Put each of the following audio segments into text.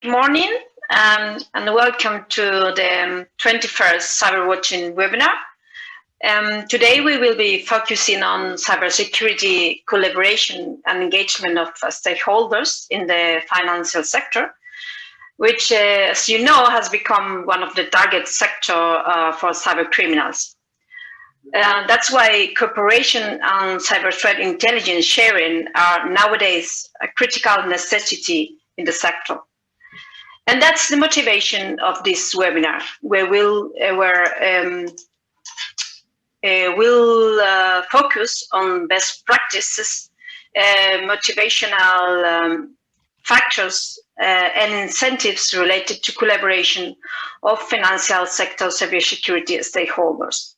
Good morning and welcome to the 21st Cyberwatching webinar. Today we will be focusing on cybersecurity collaboration and engagement of stakeholders in the financial sector, which, as you know, has become one of the target sector for cyber criminals. That's why cooperation and cyber threat intelligence sharing are nowadays a critical necessity in the sector. And that's the motivation of this webinar, where we'll focus on best practices, motivational factors, and incentives related to collaboration of financial sector cybersecurity stakeholders.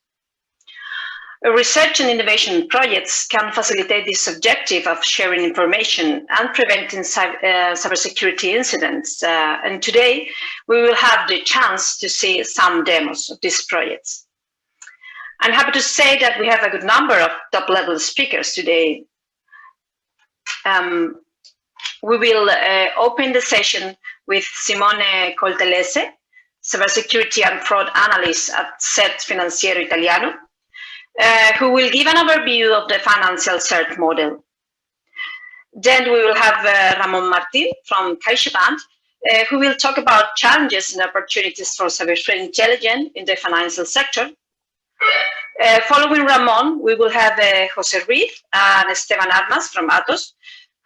Research and innovation projects can facilitate this objective of sharing information and preventing cybersecurity incidents. And today, we will have the chance to see some demos of these projects. I'm happy to say that we have a good number of top-level speakers today. We will open the session with Simone Coltellese, cybersecurity and fraud analyst at CERT Financiero Italiano, who will give an overview of the Financial CERT model. Then we will have Ramon Martin from CaixaBank, who will talk about challenges and opportunities for cyber threat intelligence in the financial sector. Following Ramon, we will have Jose Ruiz and Esteban Armas from Atos,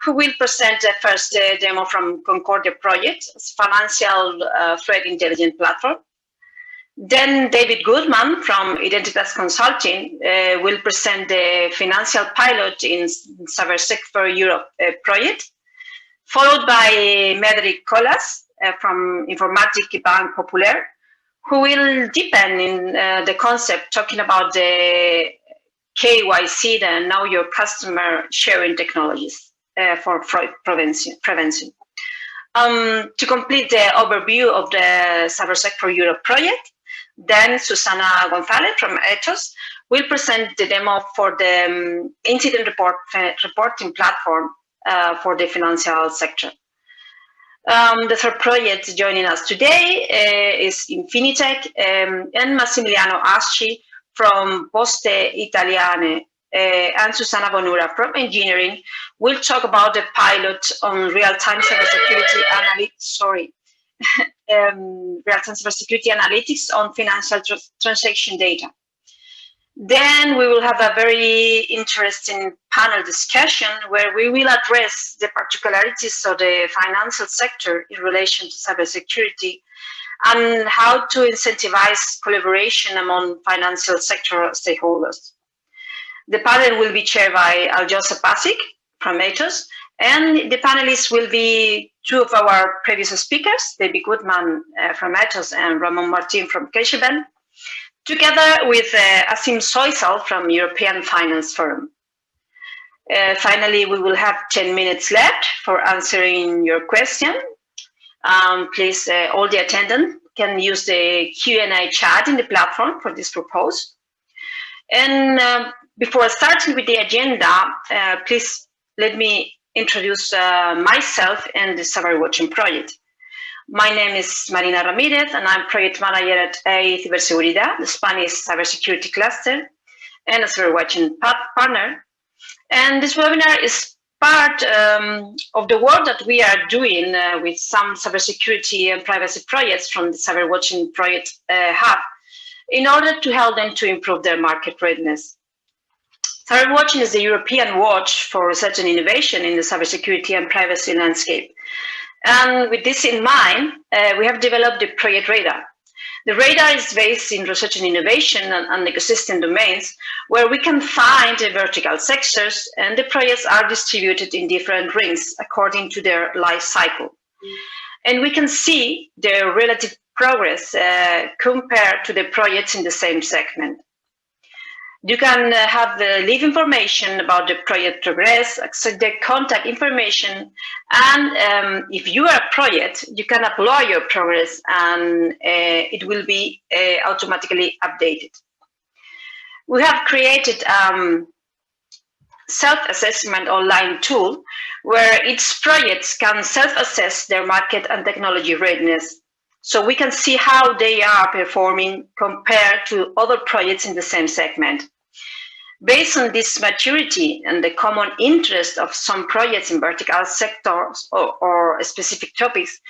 who will present the first demo from CONCORDIA project, financial threat intelligence platform. Then David Goodman from Identitas Consulting will present the financial pilot in Cybersecurity Europe project, followed by Médéric Colas from Informatique Banque Populaire, who will deepen in the concept talking about the KYC, the Know Your Customer sharing technologies for fraud prevention. To complete the overview of the Cybersecurity Europe project, then Susana González from Ethos will present the demo for the incident reporting platform for the financial sector. The third project joining us today is INFINITECH, and Massimiliano Asci from Poste Italiane and Susana Bonura from engineering will talk about the pilot on real-time cybersecurity analytics. Real-time cybersecurity analytics on financial transaction data. Then we will have a very interesting panel discussion where we will address the particularities of the financial sector in relation to cybersecurity and how to incentivize collaboration among financial sector stakeholders. The panel will be chaired by Aljosa Pasic from Ethos, and the panelists will be two of our previous speakers, David Goodman from Ethos and Ramon Martin from CaixaBank, together with Asim Soysal from European Finance Forum. Finally, we will have 10 minutes left for answering your question. Please, all the attendants can use the Q&A chat in the platform for this purpose. And before starting with the agenda, please let me introduce myself and the Cyberwatching project. My name is Marina Ramirez, and I'm project manager at Cybersecurity, the Spanish cybersecurity cluster, and a Cyberwatching partner. And this webinar is part of the work that we are doing with some cybersecurity and privacy projects from the Cyberwatching project hub in order to help them to improve their market readiness. Cyberwatching is the European watch for research and innovation in the cybersecurity and privacy landscape. And with this in mind, we have developed the project Radar. The Radar is based in research and innovation and ecosystem domains, where we can find the vertical sectors, and the projects are distributed in different rings according to their life cycle. And we can see their relative progress compared to the projects in the same segment. You can have the live information about the project progress, access the contact information, and if you are a project, you can upload your progress and it will be automatically updated. We have created self-assessment online tool where each project can self-assess their market and technology readiness. So we can see how they are performing compared to other projects in the same segment. Based on this maturity and the common interest of some projects in vertical sectors or specific topics,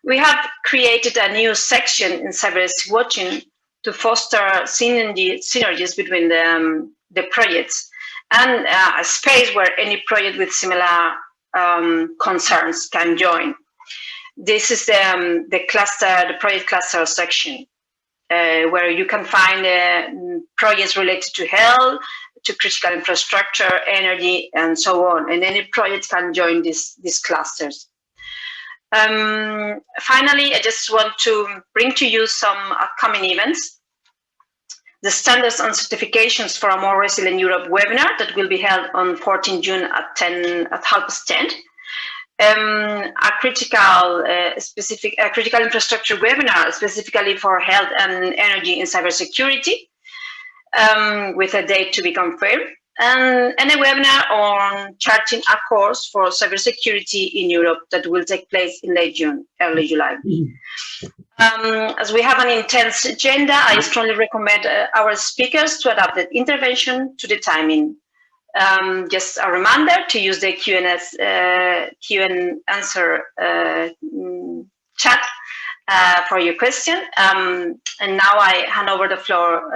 we have created a new section in Cyberwatching to foster synergies between the projects and a space where any project with similar concerns can join. This is the project cluster section, where you can find projects related to health, to critical infrastructure, energy, and so on. And any project can join these clusters. Finally, I just want to bring to you some upcoming events. The Standards and Certifications for a More Resilient Europe webinar that will be held on 14 June at 10:30. A critical infrastructure webinar specifically for health and energy in cybersecurity, with a date to be confirmed, and a webinar on charting a course for cybersecurity in Europe that will take place in late June, early July. As we have an intense agenda, I strongly recommend our speakers to adapt the intervention to the timing. Just a reminder to use the Q&A chat for your question. And now I hand over the floor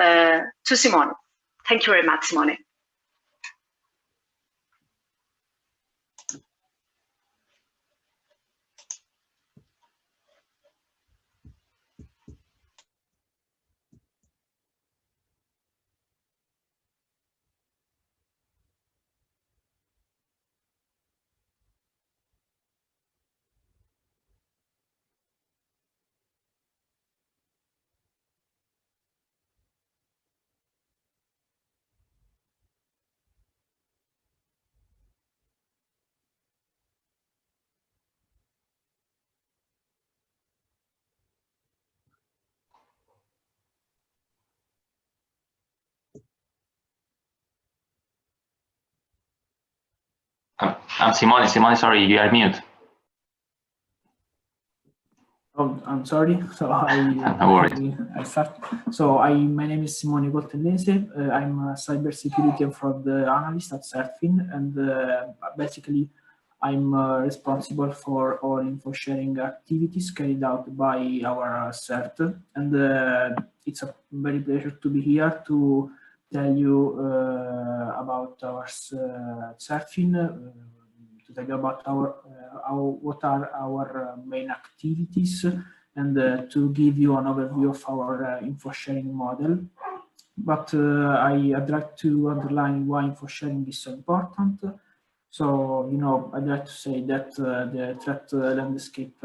to Simone. Thank you very much, Simone. I'm Simone. Simone, sorry, you are mute. Oh, I'm sorry. So I start. So my name is Simone Cortellese. I'm a cybersecurity and fraud analyst at CERT, and basically I'm responsible for all info sharing activities carried out by our CERT, and it's a very pleasure to be here to tell you about our surfing, to tell you about what are our main activities, and to give you an overview of our info sharing model. But I'd like to underline why info sharing is so important. So, I'd like to say that the threat landscape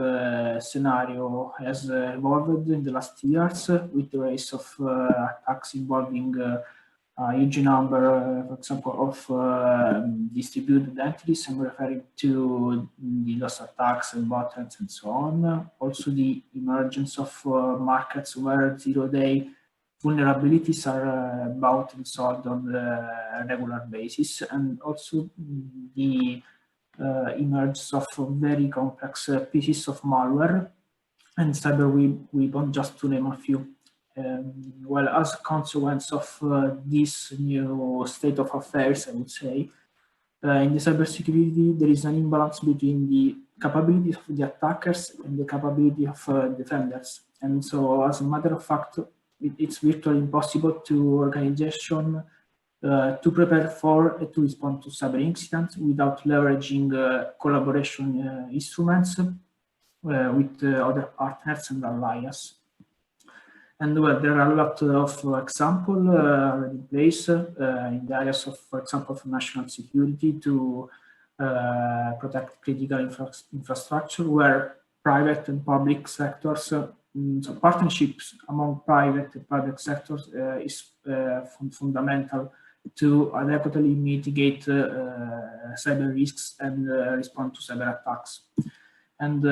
scenario has evolved in the last years with the rise of attacks involving a huge number, for example, of distributed entities. I'm referring to the DDoS attacks and botnets and so on. Also, the emergence of markets where zero-day vulnerabilities are bought and sold on a regular basis, and also the emergence of very complex pieces of malware and cyber weapons, just to name a few. Well, as a consequence of this new state of affairs, I would say, in the cybersecurity, there is an imbalance between the capabilities of the attackers and the capability of defenders. And so, as a matter of fact, it's virtually impossible to organization to prepare for and to respond to cyber incidents without leveraging collaboration instruments with other partners and allies. And well, there are a lot of examples already in place in the areas of, for example, national security to protect critical infrastructure, where private and public sectors, so partnerships among private and public sectors is fundamental to adequately mitigate cyber risks and respond to cyber attacks. And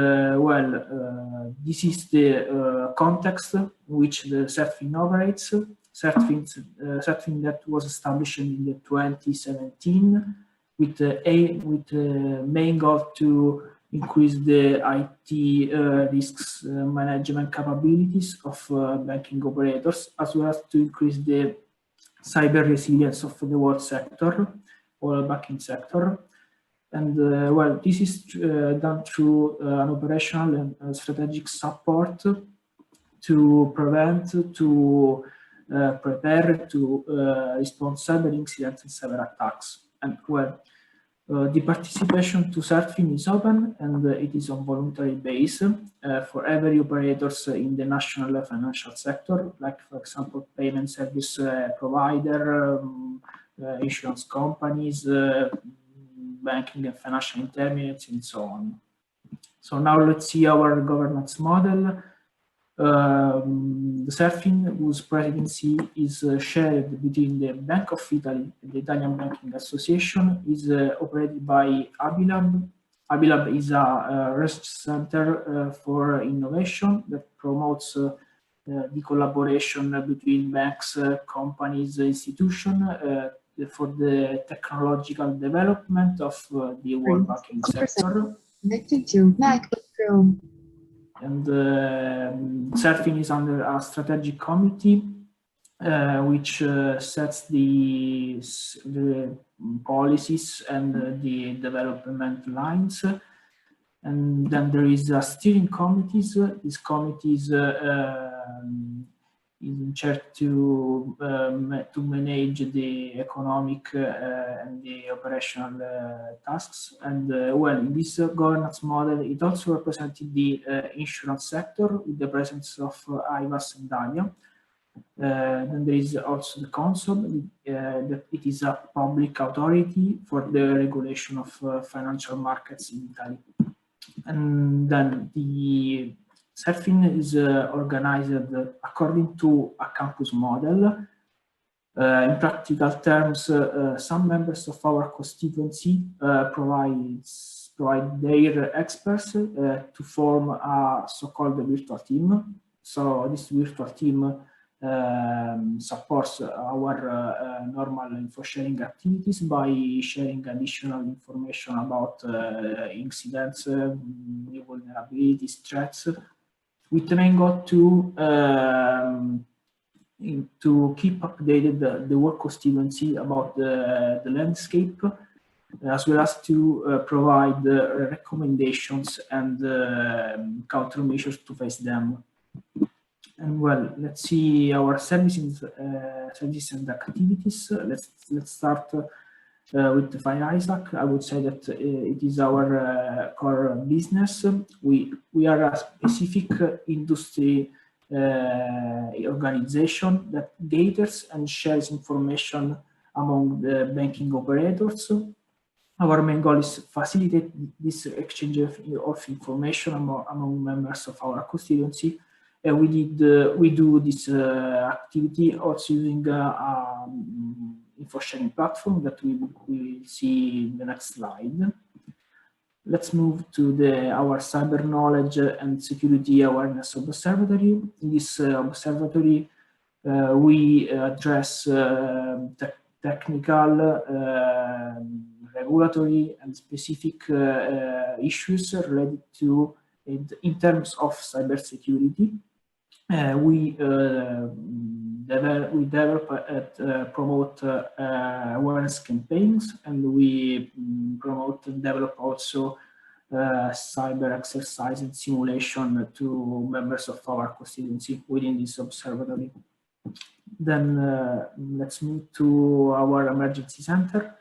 this is the context in which the CERT operates. CERT that was established in 2017 with the main goal to increase the IT risks management capabilities of banking operators, as well as to increase the cyber resilience of the world sector or banking sector. And well, this is done through an operational and strategic support to prevent, to prepare, to respond cyber incidents and cyber attacks. And well, the participation to CERTFIN is open, and it is on voluntary base for every operators in the national financial sector, like for example, payment service provider, insurance companies, banking and financial intermediaries, and so on. So now let's see our governance model. The CERTFIN, whose presidency is shared between the Bank of Italy and the Italian Banking Association, is operated by Abilab. Abilab is a research center for innovation that promotes the collaboration between banks, companies, institutions for the technological development of the world banking sector. Connected to MacBook Pro. And CERTFIN is under a strategic committee which sets the policies and the development lines. And then there is a steering committees. These committees is in charge to manage the economic and the operational tasks. And well, in this governance model, it also represented the insurance sector with the presence of IVAS and DALIA. Then there is also the CONSOB, that it is a public authority for the regulation of financial markets in Italy. And then the CERTFIN is organized according to a campus model. In practical terms, some members of our constituency provide their experts to form a so-called virtual team. So this virtual team supports our normal info sharing activities by sharing additional information about incidents, new vulnerabilities, threats, with the main goal to keep updated the work constituency about the landscape, as well as to provide recommendations and countermeasures to face them. And well, let's see our services and activities. Let's start with the FireISAC. I would say that it is our core business. We are a specific industry organization that gathers and shares information among the banking operators. Our main goal is to facilitate this exchange of information among members of our constituency. We do this activity also using info sharing platform that we will see in the next slide. Let's move to our cyber knowledge and security awareness observatory. In this observatory, we address technical, regulatory, and specific issues related to in terms of cybersecurity. We develop and promote awareness campaigns, and we promote and develop also cyber exercise and simulation to members of our constituency within this observatory. Then let's move to our emergency center.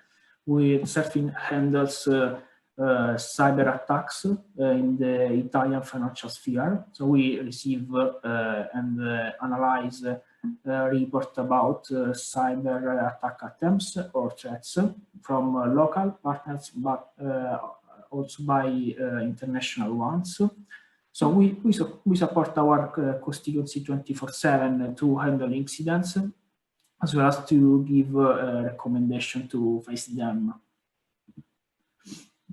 CERTFIN handles cyber attacks in the Italian financial sphere. So we receive and analyze report about cyber attack attempts or threats from local partners, but also by international ones. So we support our constituency 24/7 to handle incidents, as well as to give recommendation to face them.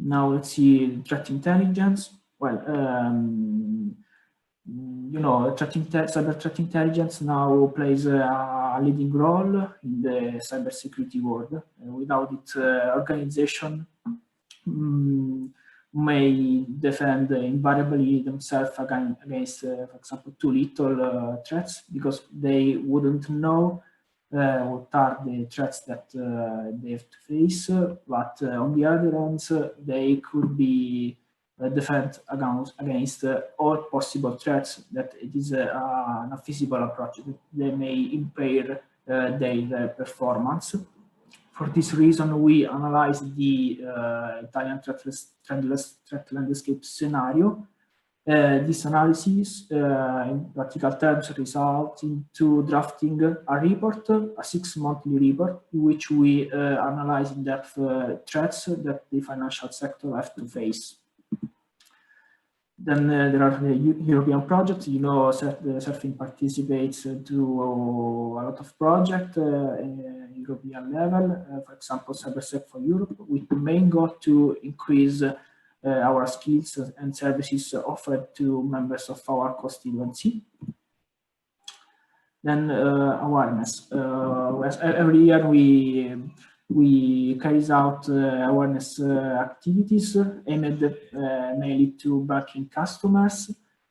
Now let's see threat intelligence. Well, you know, cyber threat intelligence now plays a a leading role in the cybersecurity world. Without it, organization may defend invariably themselves against, for example, too little threats, because they wouldn't know what are the threats that they have to face. But on the other hand, they could be defend against all possible threats that it is an unfeasible approach. They may impair their performance. For this reason, we analyzed the Italian threat landscape scenario. This analysis, in practical terms, results into drafting a report, a 6-monthly report, in which we analyze in depth threats that the financial sector has to face. Then there are the European projects. You know, CERT participates to a lot of projects European level. For example, Cybersecurity for Europe, with the main goal to increase our skills and services offered to members of our constituency. Then awareness. Every year we carries out awareness activities aimed mainly to banking customers,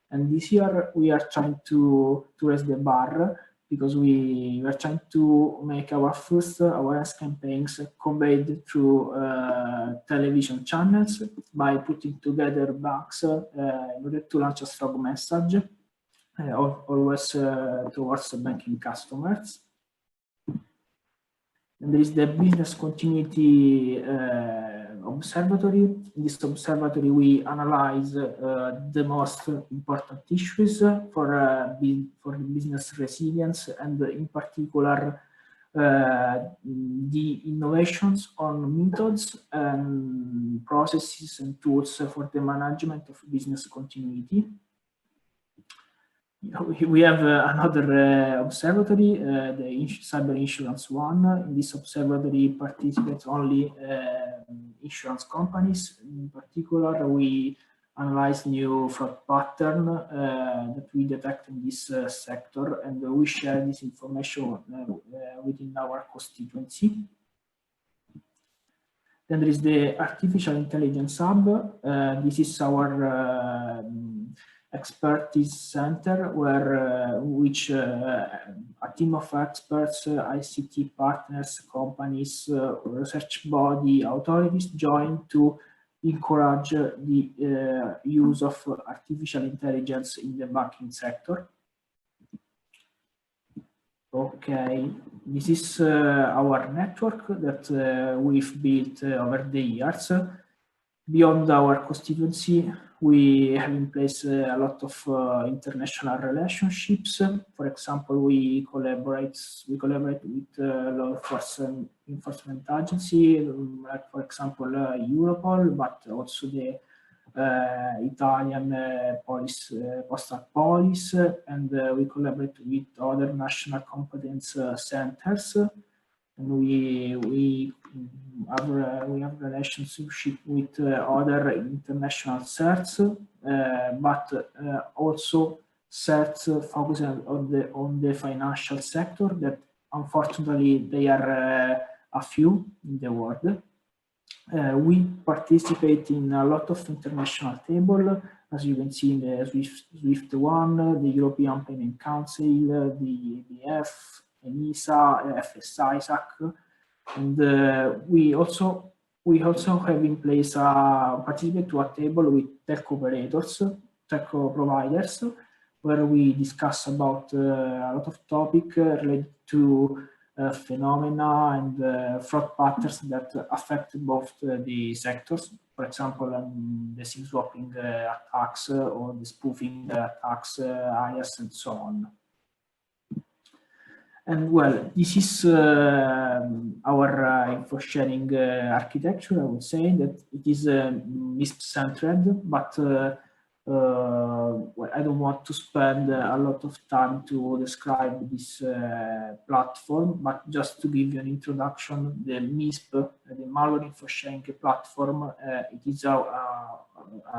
and this year we are trying to raise the bar, because we are trying to make our first awareness campaigns conveyed through television channels by putting together banks in order to launch a strong message, always towards banking customers. And there is the business continuity observatory. In this observatory, we analyze the most important issues for business resilience, and in particular the innovations on methods and processes and tools for the management of business continuity. We have another observatory, the cyber insurance one. In this observatory participates only insurance companies. In particular, we analyze new fraud pattern that we detect in this sector, and we share this information within our constituency. Then there is the Artificial Intelligence Hub. This is our expertise center, where a team of experts, ICT partners, companies, research body, authorities join to encourage the use of artificial intelligence in the banking sector. Okay, this is our network that we've built over the years. Beyond our constituency, we have in place a lot of international relationships. For example, we collaborate with law enforcement agency, like for example Europol, but also the Italian postal police, and we collaborate with other national competence centers. And we have relationship with other international CERTs, but also CERTs focusing on the financial sector, that unfortunately they are a few in the world. We participate in a lot of international tables, as you can see in the SWIFT one, the European Payment Council, the EBF, ENISA, FSISAC, and we also have in place participate to a table with tech operators, tech providers, where we discuss about a lot of topics related to phenomena and fraud patterns that affect both the sectors. For example, the SIM swapping attacks or the spoofing attacks, IS, and so on. And well, this is our info sharing architecture. I would say that it is MISP-centered, but well, I don't want to spend a lot of time to describe this platform, but just to give you an introduction, the MISP, the malware info sharing platform, it is a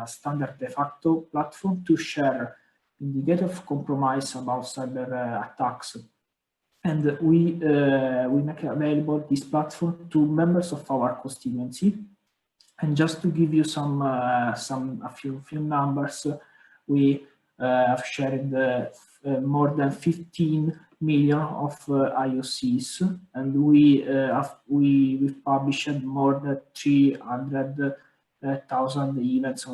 standard de facto platform to share indicators of compromise about cyber attacks. and we make available this platform to members of our constituency. And just to give you a few numbers, we have shared more than 15 million of IOCs, and we've published more than 300,000 events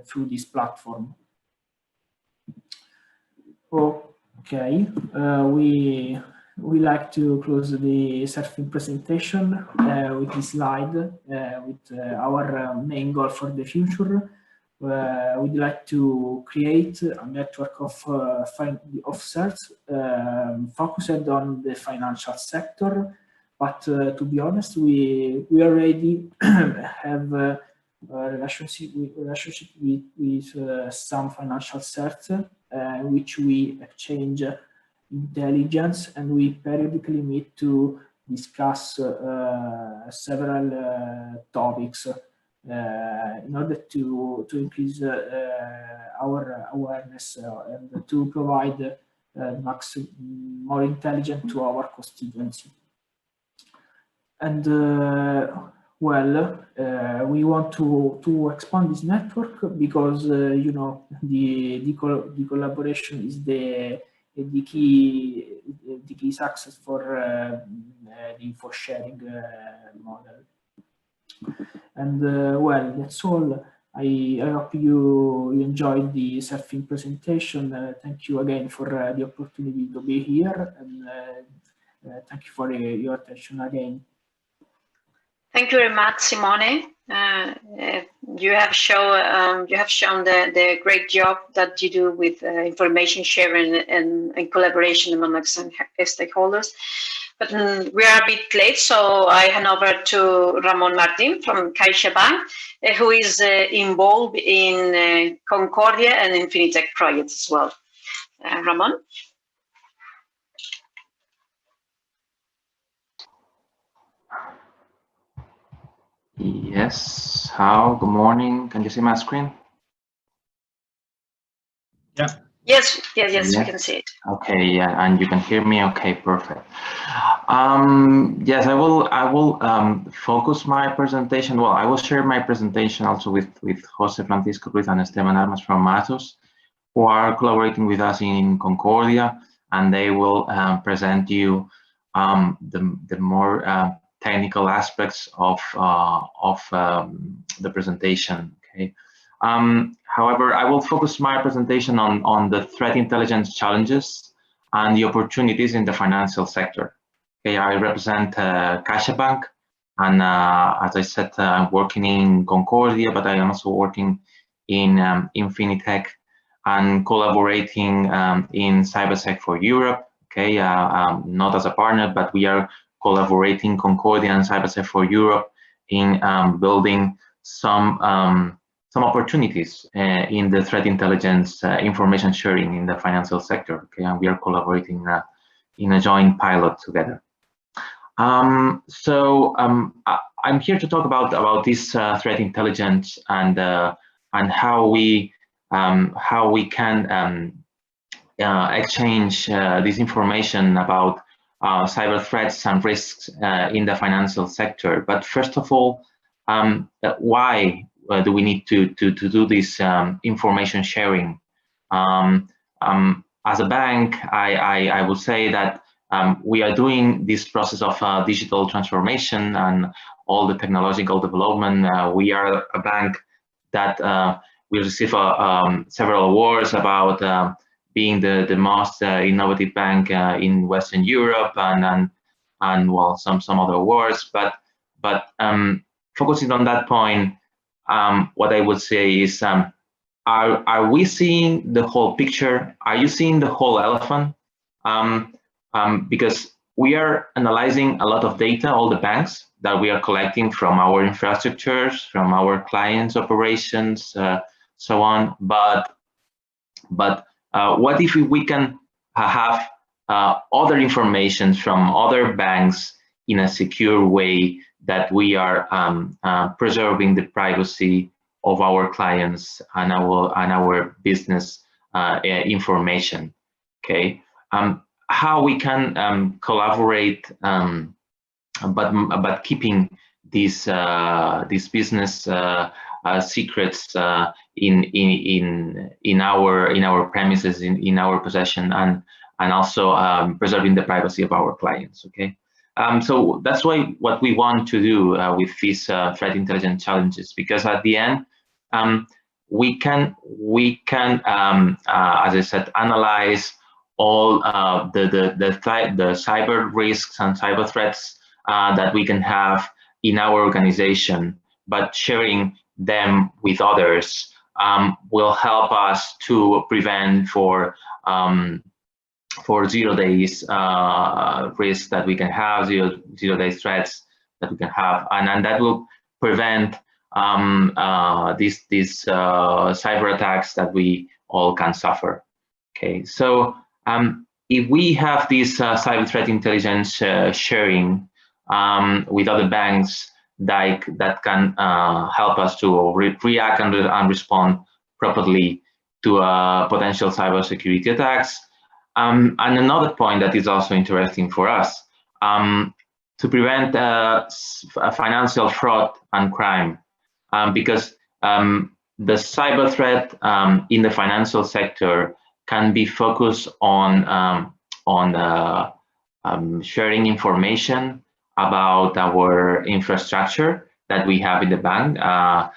through this platform. Okay, we like to close the surfing presentation with this slide with our main goal for the future. We'd like to create a network of CERTs focused on the financial sector, but to be honest, we already have a relationship with some financial CERTs, which we exchange intelligence, and we periodically meet to discuss several topics in order to increase our awareness and to provide more intelligence to our constituency. And well, we want to expand this network because you know the collaboration is the key success for the info sharing model. And well, that's all. I hope you enjoyed the surfing presentation. Thank you again for the opportunity to be here, and thank you for your attention again. Thank you very much, Simone. You have shown the great job that you do with information sharing and collaboration among stakeholders. But we are a bit late, so I hand over to Ramon Martin from CaixaBank, who is involved in CONCORDIA and INFINITECH projects as well. Ramon? Yes. How? Good morning. Can you see my screen? Yeah. Yes, we can see it. Okay, yeah, and you can hear me. Okay, perfect. Yes, I will focus my presentation. Well, I will share my presentation also with Jose Francisco Ruiz and Esteban Armas from Matos, who are collaborating with us in CONCORDIA, and they will present you the more technical aspects of the presentation. Okay. However, I will focus my presentation on the threat intelligence challenges and the opportunities in the financial sector. Okay, I represent CaixaBank, and as I said, I'm working in CONCORDIA, but I am also working in INFINITECH and collaborating in Cybersec for Europe. Okay, not as a partner, but we are collaborating CONCORDIA and Cybersec for Europe in building some opportunities in the threat intelligence information sharing in the financial sector. Okay, and we are collaborating in a joint pilot together. I'm here to talk about this threat intelligence and how we can exchange this information about cyber threats and risks in the financial sector. But first of all, why do we need to do this information sharing? As a bank, I would say that we are doing this process of digital transformation and all the technological development. We are a bank that we receive several awards about being the most innovative bank in Western Europe and well, some other awards. But focusing on that point, what I would say is, are we seeing the whole picture? Are you seeing the whole elephant? Because we are analyzing a lot of data, all the banks that we are collecting from our infrastructures, from our clients' operations, so on. But what if we can have other information from other banks in a secure way, that we are preserving the privacy of our clients and our business information? Okay. how we can collaborate, but keeping these business secrets in our premises, in our possession, and also preserving the privacy of our clients. Okay, so that's what we want to do with these threat intelligence challenges, because at the end we can as I said, analyze all the cyber risks and cyber threats that we can have in our organization, but sharing them with others will help us to prevent for 0 days risks that we can have, zero day threats that we can have, and that will prevent these cyber attacks that we all can suffer. Okay, so if we have this cyber threat intelligence sharing with other banks that can help us to react and respond properly to potential cybersecurity attacks. And another point that is also interesting for us, to prevent financial fraud and crime, because the cyber threat in the financial sector can be focused on sharing information about our infrastructure that we have in the bank, our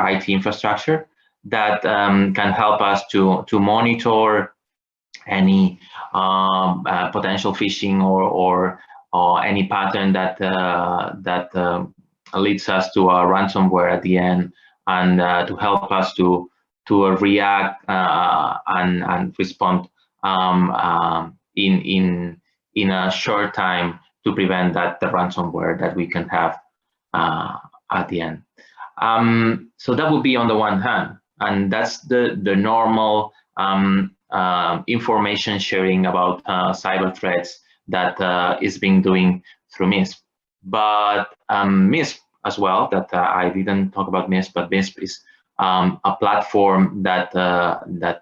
IT infrastructure, that can help us to monitor any potential phishing or any pattern that leads us to a ransomware at the end, and to help us to react and respond in a short time to prevent the ransomware that we can have at the end. So that would be on the one hand, and that's the normal information sharing about cyber threats that is being doing through MISP. But MISP as well, that I didn't talk about MISP, but MISP is a platform that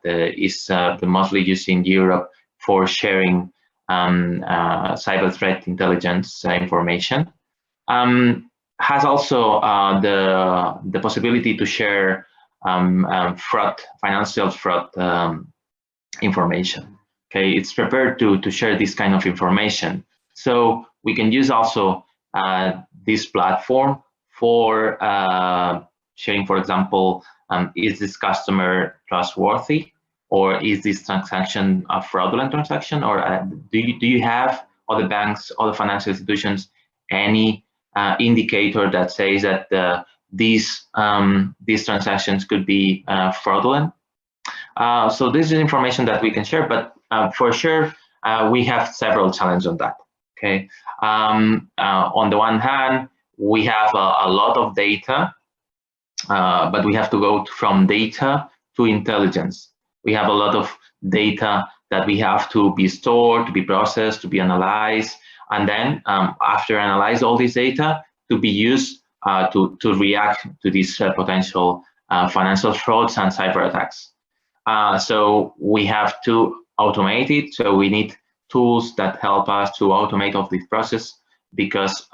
is the mostly used in Europe for sharing cyber threat intelligence information. Has also the possibility to share financial fraud information. Okay, it's prepared to share this kind of information. So we can use also this platform for sharing, for example, is this customer trustworthy, or is this transaction a fraudulent transaction, or do you have, other banks, other financial institutions, any indicator that says that these transactions could be fraudulent? So this is information that we can share, but for sure we have several challenges on that. Okay, on the one hand, we have a lot of data, but we have to go from data to intelligence. We have a lot of data that we have to be stored, to be processed, to be analyzed, and then after analyze all this data, to be used to react to these potential financial frauds and cyber attacks. So we have to automate it. So we need tools that help us to automate all this process, because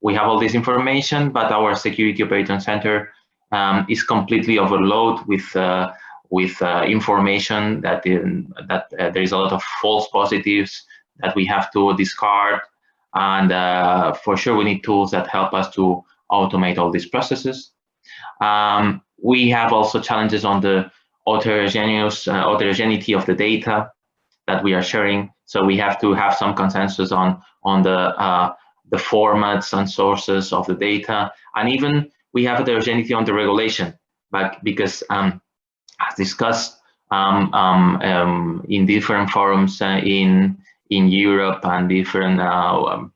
we have all this information, but our security operations center is completely overloaded with information that there is a lot of false positives that we have to discard, and for sure we need tools that help us to automate all these processes. We have also challenges on the heterogeneity of the data that we are sharing. So we have to have some consensus on the formats and sources of the data, and even we have heterogeneity on the regulation, but because as discussed in different forums in Europe and different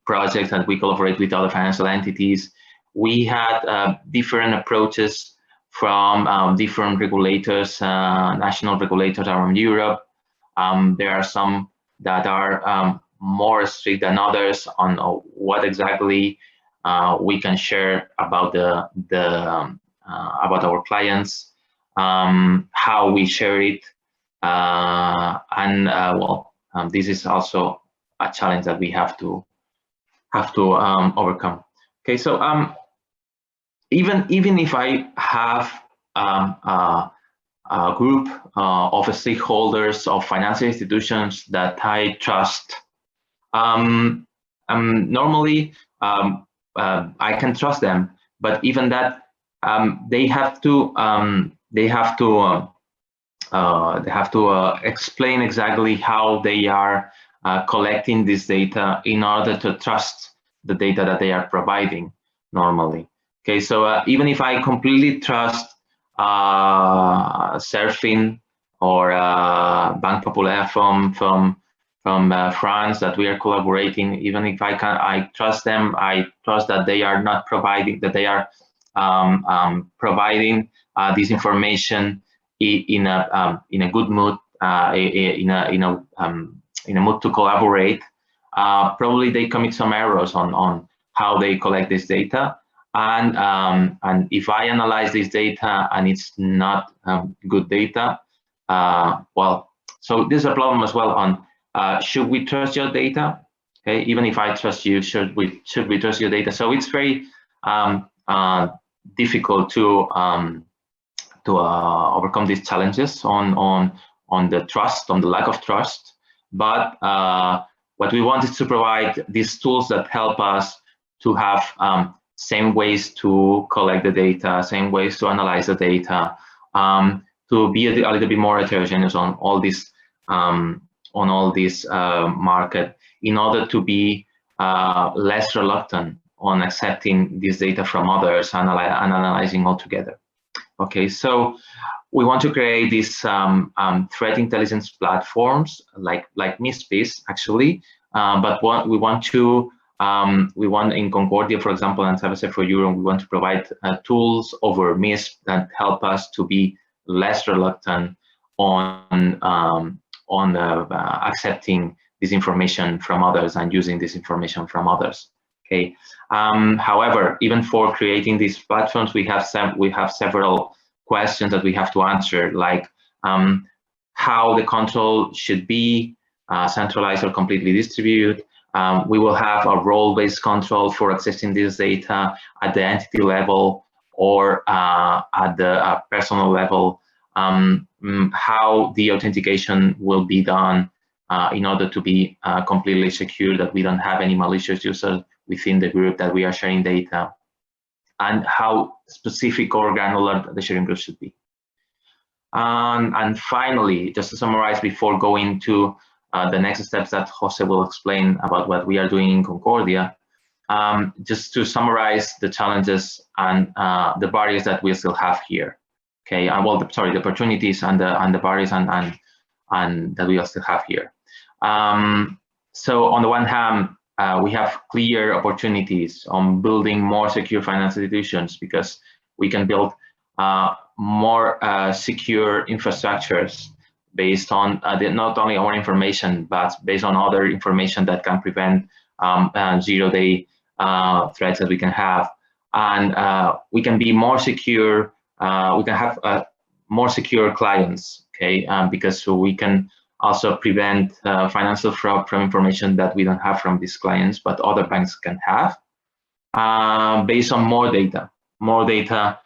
projects that we collaborate with other financial entities, we had different approaches from different regulators, national regulators around Europe. There are some that are more strict than others on what exactly we can share about about our clients, how we share it, and well, this is also a challenge that we have to overcome. Okay, so even if I have a group of stakeholders of financial institutions that I trust, normally I can trust them, but even that they have to explain exactly how they are collecting this data in order to trust the data that they are providing normally. Okay, so even if I completely trust Surfin or Banque Populaire from France that we are collaborating, even if I trust them, I trust that they are not providing, that they are providing this information in a good mood, in a mood to collaborate. Probably they commit some errors on how they collect this data, and if I analyze this data and it's not good data, well, so there's a problem as well on should we trust your data? Okay, even if I trust you, should we trust your data? So it's very difficult to overcome these challenges on the trust, on the lack of trust. But what we want is to provide these tools that help us to have same ways to collect the data, same ways to analyze the data, to be a little bit more heterogeneous on all this market, in order to be less reluctant on accepting this data from others and analyzing all together. Okay, so we want to create these threat intelligence platforms like MISPs actually, but we want in CONCORDIA, for example, and Cybersecurity, we want to provide tools over MISP that help us to be less reluctant on accepting this information from others and using this information from others. Okay. However, even for creating these platforms, we have several questions that we have to answer, like how the control should be centralized or completely distributed. We will have a role-based control for accessing this data at the entity level or at the personal level. How the authentication will be done in order to be completely secure, that we don't have any malicious users within the group that we are sharing data, and how specific or granular the sharing group should be. And finally, just to summarize before going to the next steps that Jose will explain about what we are doing in CONCORDIA, just to summarize the challenges and the barriers that we still have here. Okay, well, the opportunities and the barriers and that we still have here. So on the one hand, we have clear opportunities on building more secure financial institutions, because we can build more secure infrastructures based on not only our information, but based on other information that can prevent zero-day threats that we can have. And we can be more secure, we can have more secure clients, okay, because we can also prevent financial fraud from information that we don't have from these clients, but other banks can have, based on more data. More data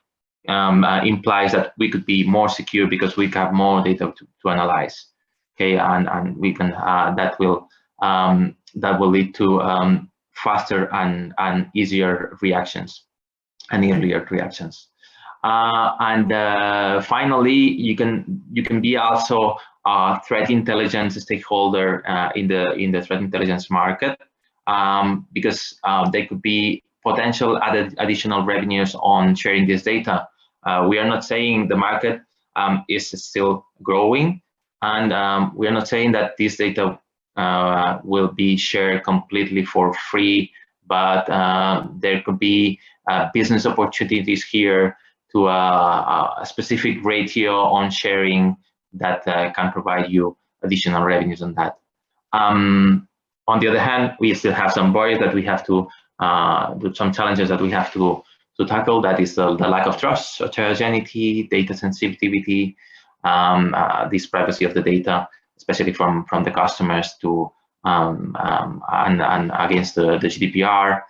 implies that we could be more secure because we have more data to analyze, okay, and we can that will lead to faster and easier reactions and earlier reactions. And finally, you can be also a threat intelligence stakeholder in the threat intelligence market, because there could be potential additional revenues on sharing this data. We are not saying the market is still growing, and we are not saying that this data will be shared completely for free, but there could be business opportunities here to a specific ratio on sharing that can provide you additional revenues on that. On the other hand, we still have some barriers that we have to do, some challenges that we have to tackle. That is the lack of trust, heterogeneity, data sensitivity, this privacy of the data, especially from the customers to and against the GDPR,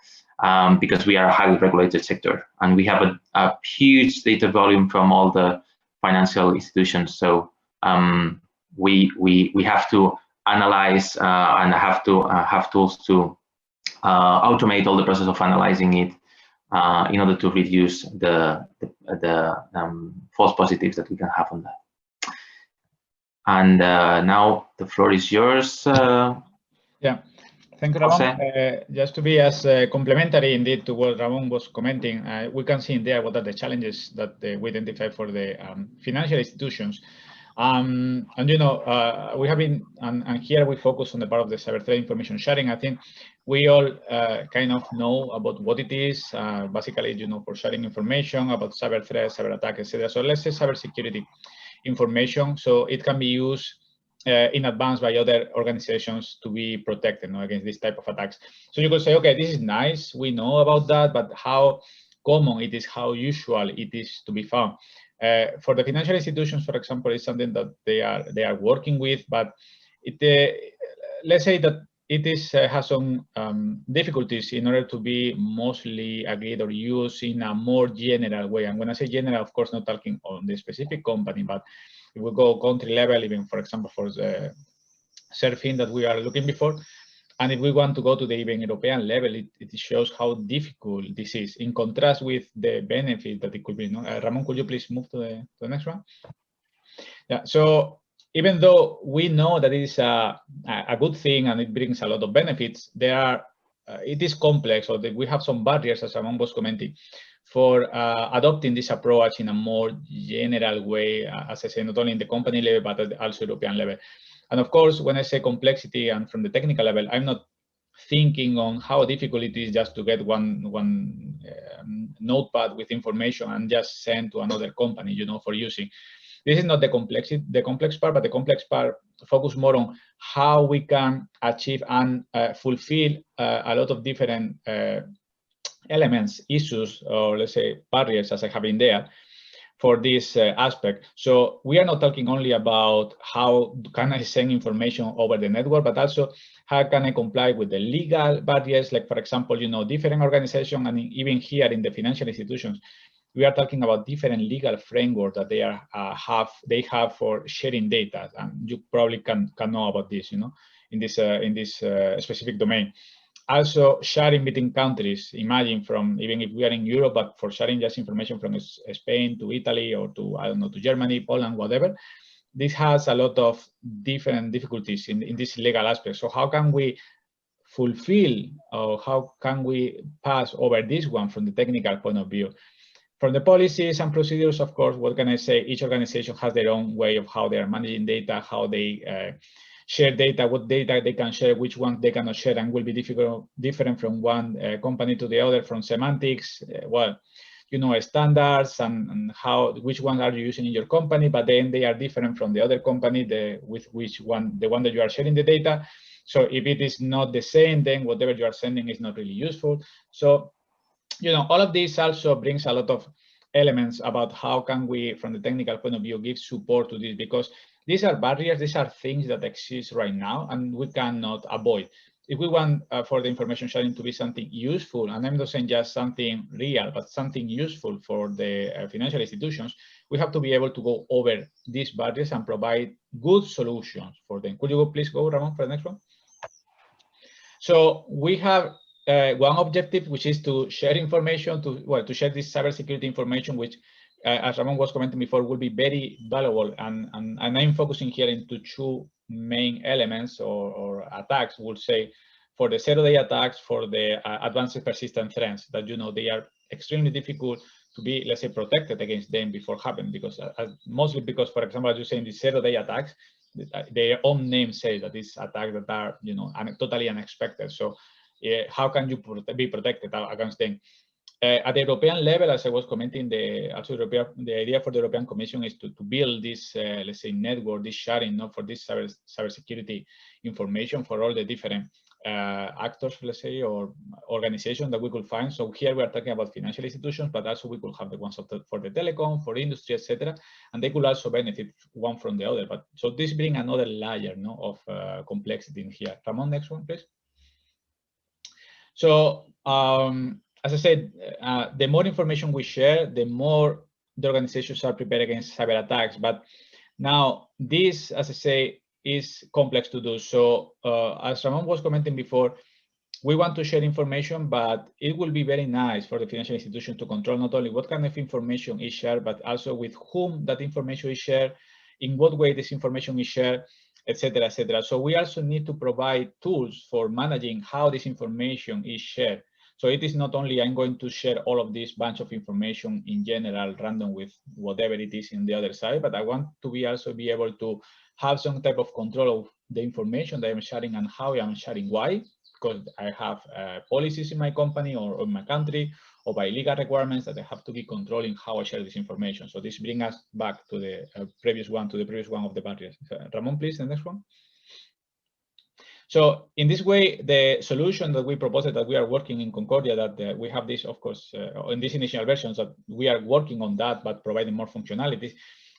because we are a highly regulated sector and we have a huge data volume from all the financial institutions. So we have to analyze and have to have tools to automate all the process of analyzing it in order to reduce the false positives that we can have on that. And now the floor is yours. Yeah, thank you, Ramon. Just to be as complementary indeed to what Ramon was commenting, we can see in there what are the challenges that we identify for the financial institutions. And you know, we have been, and here we focus on the part of the cyber threat information sharing. I think we all kind of know about what it is, basically, you know, for sharing information about cyber threats, cyber attacks, etc. So let's say cybersecurity information, so it can be used in advance by other organizations to be protected, you know, against this type of attacks. So you could say, okay, this is nice, we know about that, but how common it is, how usual it is to be found. For the financial institutions, for example, it's something that they are working with, but it let's say that it is has some difficulties in order to be mostly agreed or used in a more general way. And when I say general, of course, not talking on the specific company, but if we go country level, even for example, for the surfing that we are looking before, and if we want to go to the even European level, it shows how difficult this is, in contrast with the benefit that it could be. No? Ramon, could you please move to the next one? Yeah. So even though we know that it is a good thing and it brings a lot of benefits, there are it is complex, or we have some barriers, as Ramon was commenting, for adopting this approach in a more general way, as I say, not only in the company level, but also European level. And of course, when I say complexity and from the technical level, I'm not thinking on how difficult it is just to get one notepad with information and just send to another company, you know, for using. This is not the complex part, but the complex part focus more on how we can achieve and fulfill a lot of different elements, issues, or let's say barriers, as I have in there, for this aspect. So we are not talking only about how can I send information over the network, but also how can I comply with the legal barriers, like, for example, you know, different organizations, and even here in the financial institutions, we are talking about different legal framework that they have for sharing data, and you probably can know about this, you know, in this specific domain. Also, sharing between countries. Imagine from, even if we are in Europe, but for sharing just information from Spain to Italy, or to, I don't know, to Germany, Poland, whatever. This has a lot of different difficulties in this legal aspect. So how can we fulfill, or how can we pass over this one from the technical point of view? From the policies and procedures, of course, what can I say? Each organization has their own way of how they are managing data, how they share data, what data they can share, which ones they cannot share, and will be different from one company to the other, from semantics, well, you know, standards, and how, which ones are you using in your company, but then they are different from the other company, with which one, the one that you are sharing the data. So if it is not the same, then whatever you are sending is not really useful. So, you know, all of this also brings a lot of elements about how can we, from the technical point of view, give support to this, because these are barriers, these are things that exist right now, and we cannot avoid. If we want for the information sharing to be something useful, and I'm not saying just something real, but something useful for the financial institutions, we have to be able to go over these barriers and provide good solutions for them. Could you please go, Ramon, for the next one? So we have one objective, which is to share information, to share this cybersecurity information, which, as Ramon was commenting before, will be very valuable. And I'm focusing here into two main elements or attacks, we'll say, for the zero-day attacks, for the advanced persistent threats that, you know, they are extremely difficult to be, let's say, protected against them before happening, because mostly because, for example, as you say, in the zero-day attacks, their own name says that these attacks that are, you know, totally unexpected. So how can you be protected against them? At the European level, as I was commenting, the idea for the European Commission is to build this, let's say, network, this sharing, for this cybersecurity information for all the different actors, let's say, or organizations that we could find. So here we are talking about financial institutions, but also we could have the ones for the telecom, for industry, etc. And they could also benefit one from the other. But so this brings another layer, no, of complexity in here. Ramon, next one, please. So as I said, the more information we share, the more the organizations are prepared against cyber attacks. But now this, as I say, is complex to do. So as Ramon was commenting before, we want to share information, but it will be very nice for the financial institution to control not only what kind of information is shared, but also with whom that information is shared, in what way this information is shared, etc., etc. So we also need to provide tools for managing how this information is shared. So it is not only I'm going to share all of this bunch of information in general, random with whatever it is in the other side, but I want to be also be able to have some type of control of the information that I'm sharing and how I'm sharing, why, because I have policies in my company or in my country, or by legal requirements that I have to be controlling how I share this information. So this brings us back to the previous one, of the barriers. Ramon, please, the next one. So in this way, the solution that we proposed, that we are working in Concordia, that we have this, of course, in these initial versions, that we are working on that, but providing more functionalities,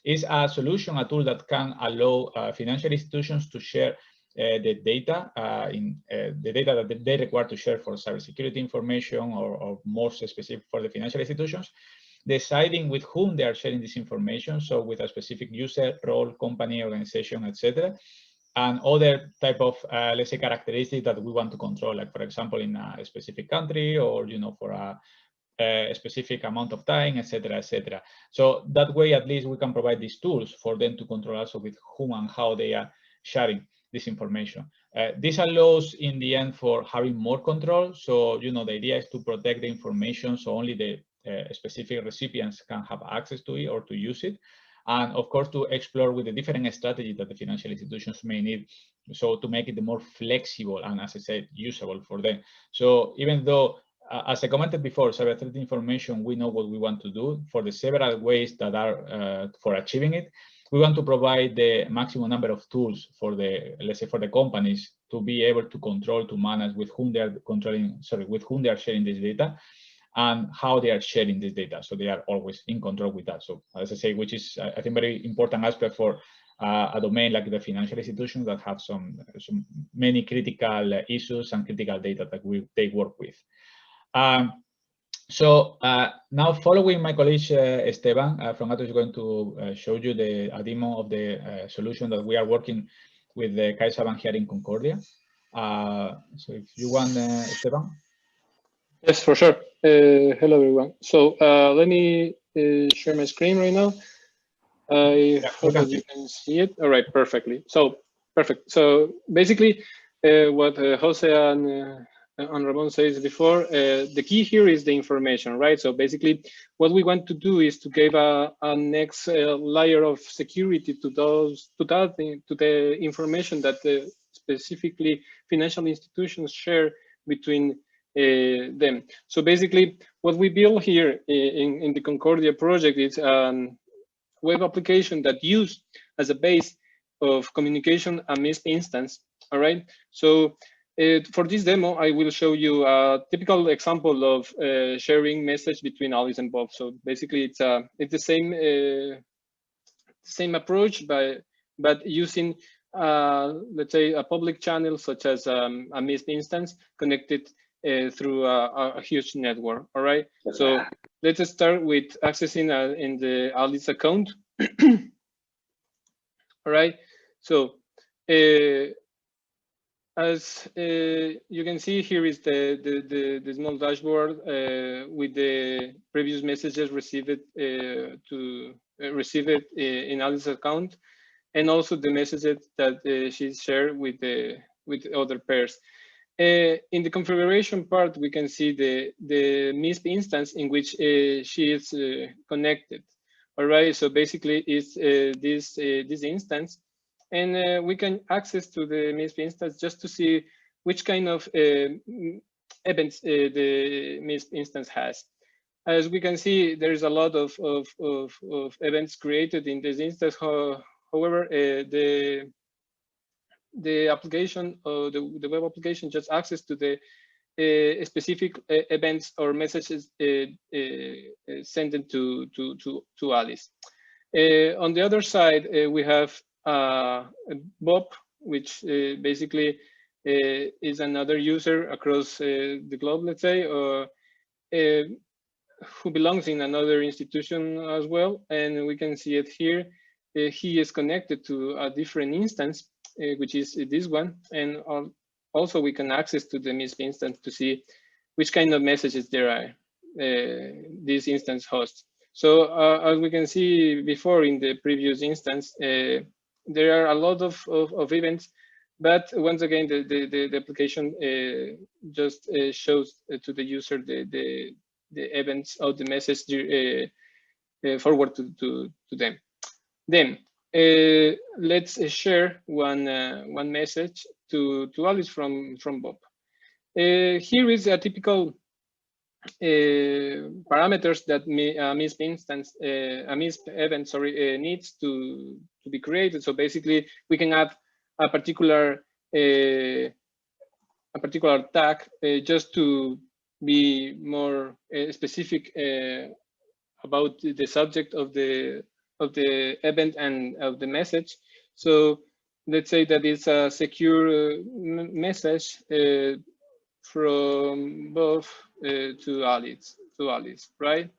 is a solution, a tool that can allow financial institutions to share the data the data that they require to share for cybersecurity information, or more specific for the financial institutions, deciding with whom they are sharing this information. So with a specific user, role, company, organization, etc. And other type of, let's say, characteristics that we want to control, like, for example, in a specific country, or, you know, for a specific amount of time, etc., etc. So that way, at least we can provide these tools for them to control also with whom and how they are sharing this information. This allows, in the end, for having more control. So, you know, the idea is to protect the information, so only the specific recipients can have access to it or to use it. And of course, to explore with the different strategies that the financial institutions may need, so to make it more flexible and, as I said, usable for them. So even though, as I commented before, cyber threat information, we know what we want to do for the several ways that are for achieving it. We want to provide the maximum number of tools for the, let's say, for the companies to be able to control, to manage with whom they are controlling, sorry, with whom they are sharing this data, and how they are sharing this data. So they are always in control with that. So as I say, which is, I think, very important aspect for a domain like the financial institutions that have many critical issues and critical data that they work with. So now, following my colleague Esteban from Atos is going to show you a demo of the solution that we are working with the CaixaBank here in Concordia. So if you want, Esteban. Yes, for sure. Hello, everyone. So let me share my screen right now. I hope that you can see it. All right, perfectly. So perfect. So basically, what Jose and Ramon says before, the key here is the information, right? So basically, what we want to do is to give a next layer of security to the information that specifically financial institutions share between them. So basically, what we build here in the Concordia project is a web application that use as a base of communication a MISP instance. All right. So for this demo, I will show you a typical example of sharing message between Alice and Bob. So basically, it's the same approach, but using let's say a public channel such as a MISP instance connected through a huge network. All right. So let's start with accessing in the Alice account. All right. So as you can see, here is the small dashboard with the previous messages received in Alice's account, and also the messages that she shared with other pairs. In the configuration part, we can see the MISP instance in which she is connected. All right, so basically it's this instance, and we can access to the MISP instance just to see which kind of events the MISP instance has. As we can see, there's a lot of events created in this instance. However, the the application or the web application just access to the specific events or messages sent to Alice. On the other side, we have Bob, which basically is another user across the globe, let's say, who belongs in another institution as well. And we can see it here. He is connected to a different instance, which is this one. And also we can access to the MISP instance to see which kind of messages there are this instance hosts. So as we can see before in the previous instance, there are a lot of events, but once again, the application just shows to the user the events of the message forward to them. Then let's share one message to Alice from Bob. Here is a typical parameters that a MISP instance, a MISP event, sorry, needs to be created. So basically, we can add a particular tag just to be more specific about the subject of the event and of the message. So let's say that it's a secure message from Bob to Alice, right?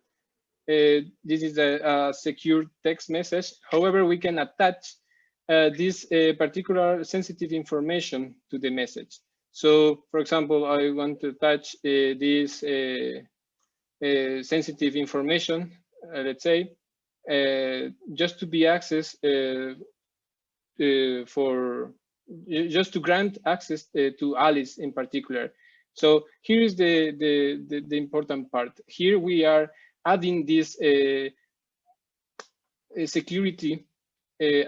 This is a secure text message. However, we can attach this particular sensitive information to the message. So, for example, I want to attach this sensitive information, let's say, just to be accessed just to grant access to Alice in particular. So here is the important part. Here we are adding this security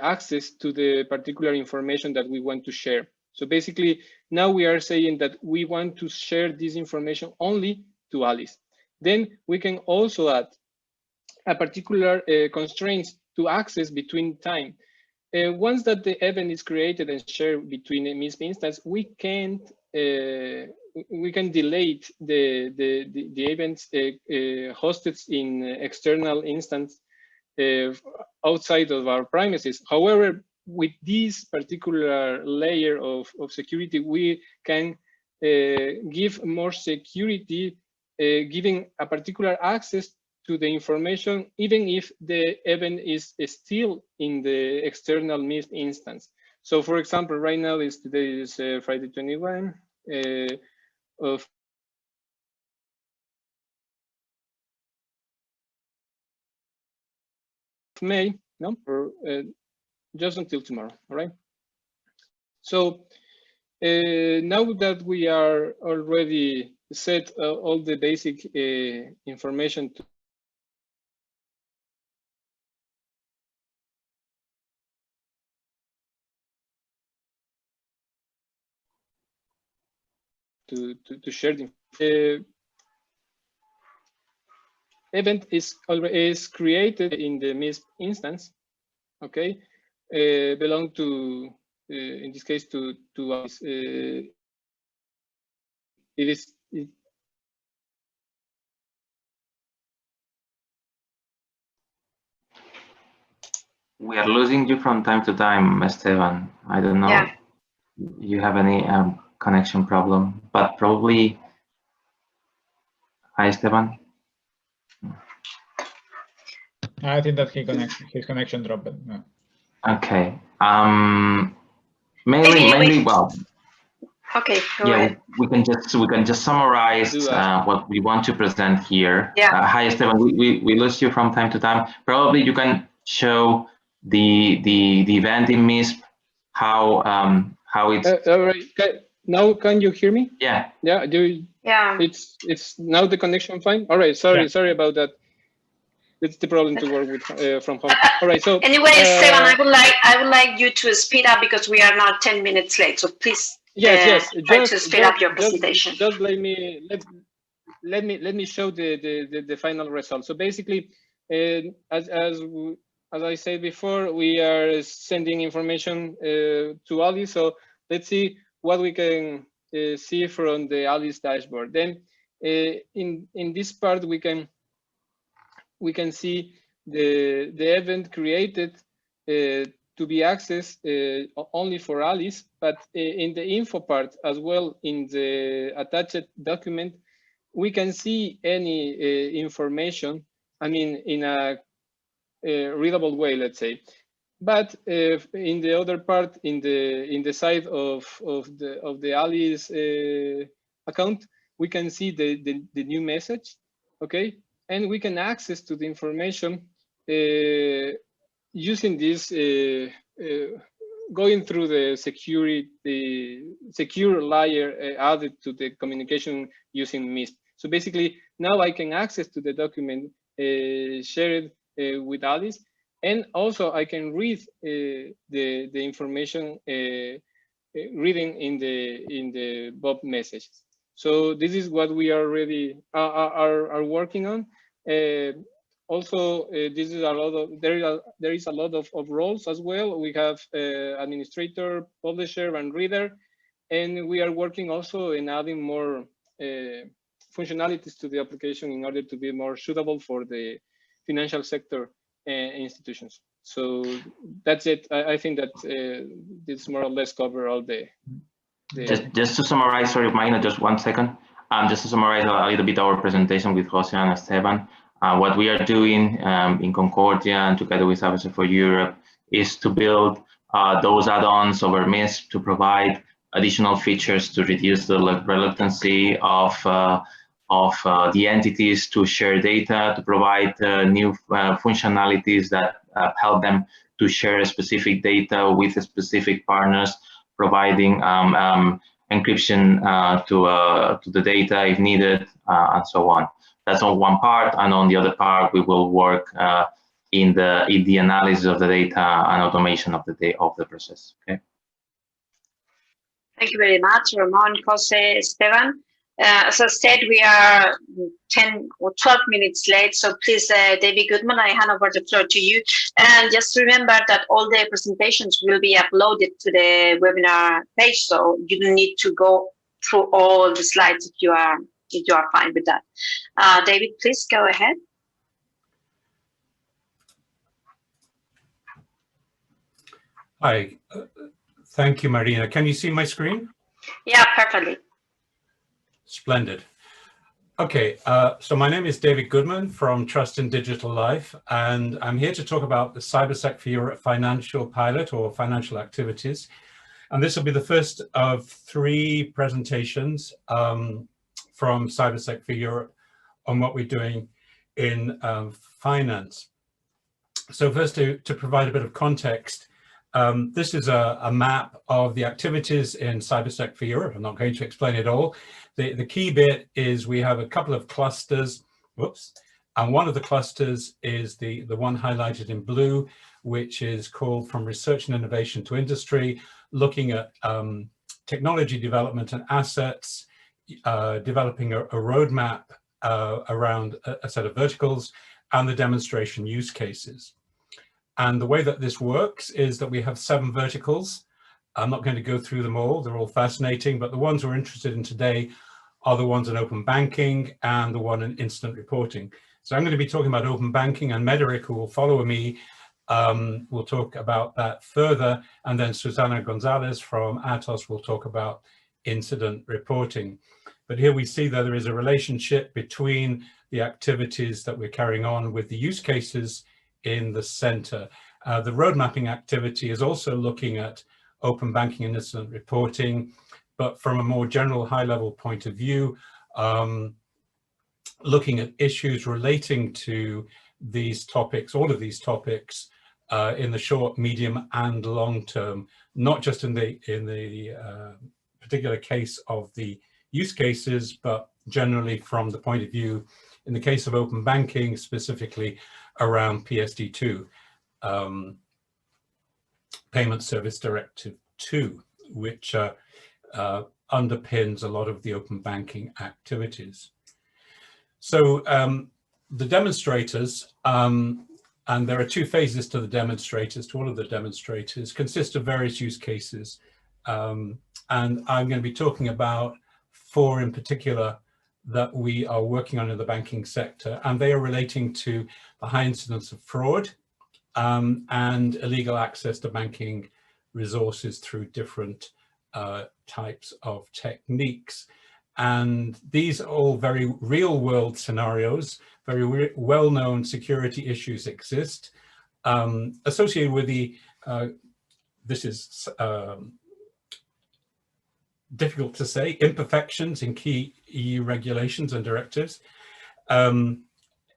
access to the particular information that we want to share. So basically, now we are saying that we want to share this information only to Alice. Then we can also add a particular constraints to access between time. Once that the event is created and shared between a MISP instance, we can delete the events hosted in external instance outside of our premises. However, with this particular layer of security, we can give more security, giving a particular access to the information, even if the event is still in the external MISP instance. So for example, right now today is Friday 21 of May, no, or just until tomorrow, all right? So now that we are already set all the basic information to share the event is created in the MISP instance, okay, belong to in this case to us. We are losing you from time to time, Esteban. I don't know. Yeah. You have any connection problem, but probably. Hi, Esteban. I think that his connection dropped. No. Okay. Mainly, well. Okay. Yeah, we can just summarize what we want to present here. Yeah. Hi, Esteban. We lose you from time to time. Probably you can show the event in MISP, how it's. All right. Now can you hear me? Yeah. Yeah. Yeah. It's now the connection fine. All right. Sorry about that. It's the problem to work with from home. All right. So anyway, Esteban, I would like you to speed up because we are now 10 minutes late. So please. Yes. Try to speed up your presentation. Just let me show the final result. So basically, as I said before, we are sending information to Alice. So let's see what we can see from the Alice dashboard. Then in this part we can see the event created to be accessed only for Alice, but in the info part as well, in the attached document, we can see any information, I mean, in a readable way, let's say. But in the other part, in the side of the Alice account, we can see the new message, okay, and we can access to the information using this going through the secure layer added to the communication using MISP. So basically, now I can access to the document shared with Alice. And also I can read the information reading in the Bob messages. So this is what we already are working on. Also, this is a lot of there is a lot of roles as well. We have administrator, publisher, and reader, and we are working also in adding more functionalities to the application in order to be more suitable for the financial sector institutions. So that's it. I think that this more or less cover all the just to summarize, sorry, Magna, just 1 second. Just to summarize a little bit our presentation with Jose and Esteban. What we are doing in Concordia and together with Cybersecurity for Europe is to build those add-ons over MISP to provide additional features to reduce the reluctancy of the entities to share data, to provide new functionalities that help them to share specific data with specific partners, providing encryption to the data if needed, and so on. That's on one part, and on the other part, we will work in the analysis of the data and automation of the process. Okay. Thank you very much, Ramon, Jose, Esteban. As I said, we are 10 or 12 minutes late, so please, David Goodman, I hand over the floor to you. And just remember that all the presentations will be uploaded to the webinar page, so you don't need to go through all the slides if you are fine with that. David, please go ahead. Hi, thank you, Marina. Can you see my screen? Yeah, perfectly. Splendid. Okay, so my name is David Goodman from Trust in Digital Life, and I'm here to talk about the Cybersec for Europe financial pilot or financial activities. And this will be the first of 3 presentations from Cybersec for Europe on what we're doing in finance. So first, to provide a bit of context, this is a map of the activities in Cybersec for Europe. I'm not going to explain it all. The key bit is we have a couple of clusters, whoops, and one of the clusters is the one highlighted in blue, which is called From Research and Innovation to Industry, looking at technology development and assets, developing a roadmap around a set of verticals, and the demonstration use cases. And the way that this works is that we have 7 verticals. I'm not going to go through them all, they're all fascinating, but the ones we're interested in today are the ones in open banking and the one in incident reporting. So I'm going to be talking about open banking, and Mederic, who will follow me, will talk about that further, and then Susana Gonzalez from Atos will talk about incident reporting. But here we see that there is a relationship between the activities that we're carrying on with the use cases in the center. The road mapping activity is also looking at open banking and incident reporting, but from a more general high-level point of view, looking at issues relating to these topics, all of these topics, in the short, medium, and long term, not just in the particular case of the use cases, but generally from the point of view, in the case of open banking, specifically around PSD2, Payment Service Directive 2, which underpins a lot of the open banking activities. So the demonstrators, and there are 2 phases to the demonstrators, to all of the demonstrators, consist of various use cases. and I'm going to be talking about 4 in particular that we are working on in the banking sector, and they are relating to the high incidence of fraud and illegal access to banking resources through different types of techniques. And these are all very real world scenarios, very well-known security issues exist associated with the, this is difficult to say, imperfections in key EU regulations and directives,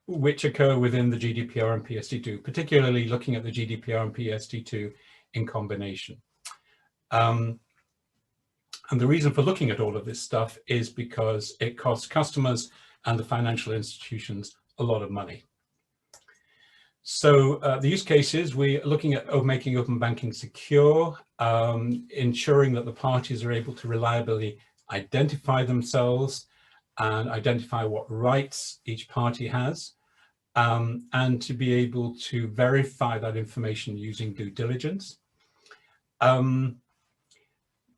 which occur within the GDPR and PSD2, particularly looking at the GDPR and PSD2 in combination. And the reason for looking at all of this stuff is because it costs customers and the financial institutions a lot of money. So the use cases, we're looking at making open banking secure, ensuring that the parties are able to reliably identify themselves and identify what rights each party has, and to be able to verify that information using due diligence.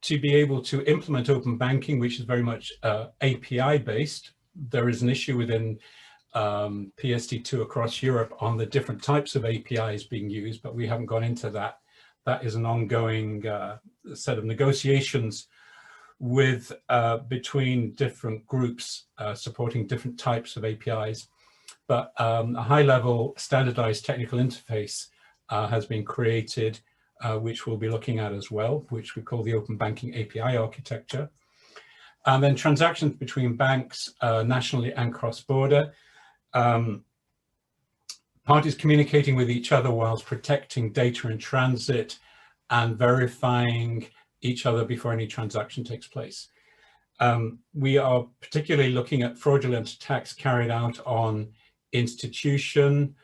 To be able to implement open banking, which is very much API based. There is an issue within PSD2 across Europe on the different types of APIs being used, but we haven't gone into that. That is an ongoing set of negotiations with between different groups supporting different types of APIs. But a high-level standardized technical interface has been created, which we'll be looking at as well, which we call the Open Banking API architecture. And then transactions between banks nationally and cross-border. Parties communicating with each other whilst protecting data in transit and verifying each other before any transaction takes place. We are particularly looking at fraudulent attacks carried out on institutions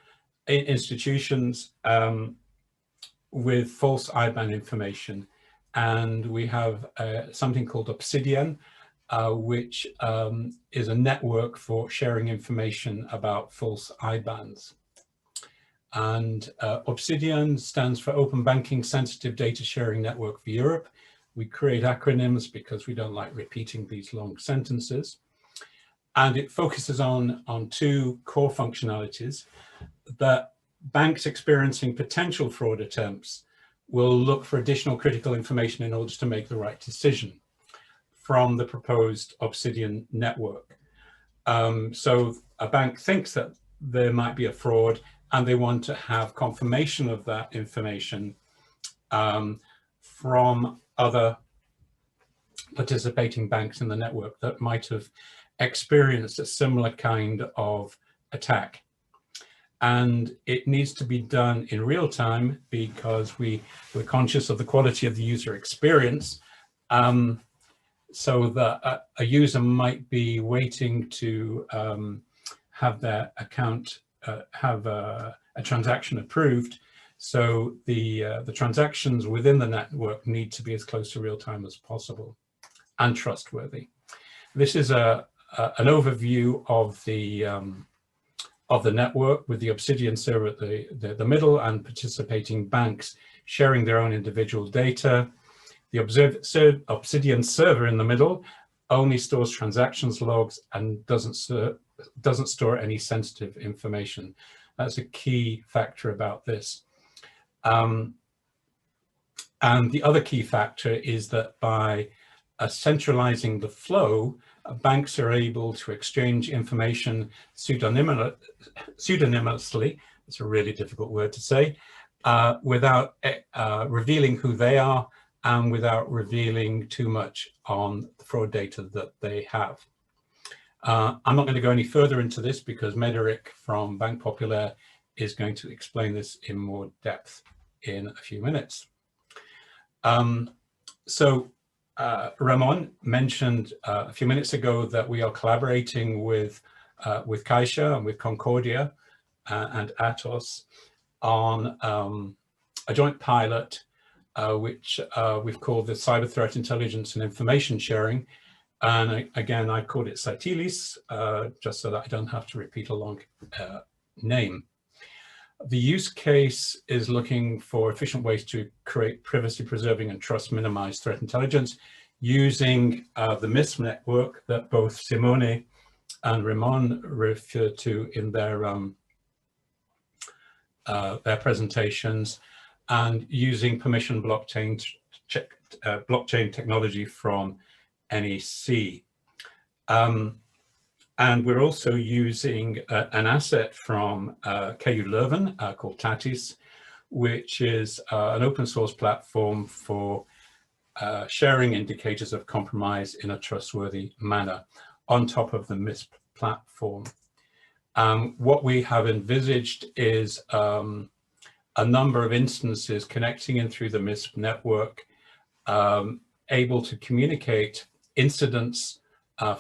with false IBAN information. And we have something called Obsidian, which is a network for sharing information about false IBANs. And Obsidian stands for Open Banking Sensitive Data Sharing Network for Europe. We create acronyms because we don't like repeating these long sentences. And it focuses on 2 core functionalities that banks experiencing potential fraud attempts will look for additional critical information in order to make the right decision from the proposed Obsidian network. So a bank thinks that there might be a fraud and they want to have confirmation of that information from other participating banks in the network that might have experienced a similar kind of attack. And it needs to be done in real time because we're conscious of the quality of the user experience. So that a user might be waiting to have their account have a transaction approved. So the transactions within the network need to be as close to real time as possible and trustworthy. This is an overview of the network with the Obsidian server at the middle and participating banks sharing their own individual data. The Obsidian server in the middle only stores transactions logs and doesn't store any sensitive information. That's a key factor about this. And the other key factor is that by centralizing the flow, banks are able to exchange information pseudonymously, it's a really difficult word to say, without revealing who they are and without revealing too much on the fraud data that they have. I'm not going to go any further into this because Médéric from Banque Populaire is going to explain this in more depth in a few minutes. Ramon mentioned a few minutes ago that we are collaborating with Caixa and with CONCORDIA and Atos on a joint pilot which we've called the Cyber Threat Intelligence and Information Sharing. And again, I called it CITELIS, just so that I don't have to repeat a long name. The use case is looking for efficient ways to create privacy preserving and trust minimized threat intelligence using the MISP network that both Simone and Ramon referred to in their presentations, and using permission blockchain technology from NEC. And we're also using an asset from KU Leuven called TATIS, which is an open source platform for sharing indicators of compromise in a trustworthy manner on top of the MISP platform. What we have envisaged is a number of instances connecting in through the MISP network, able to communicate incidents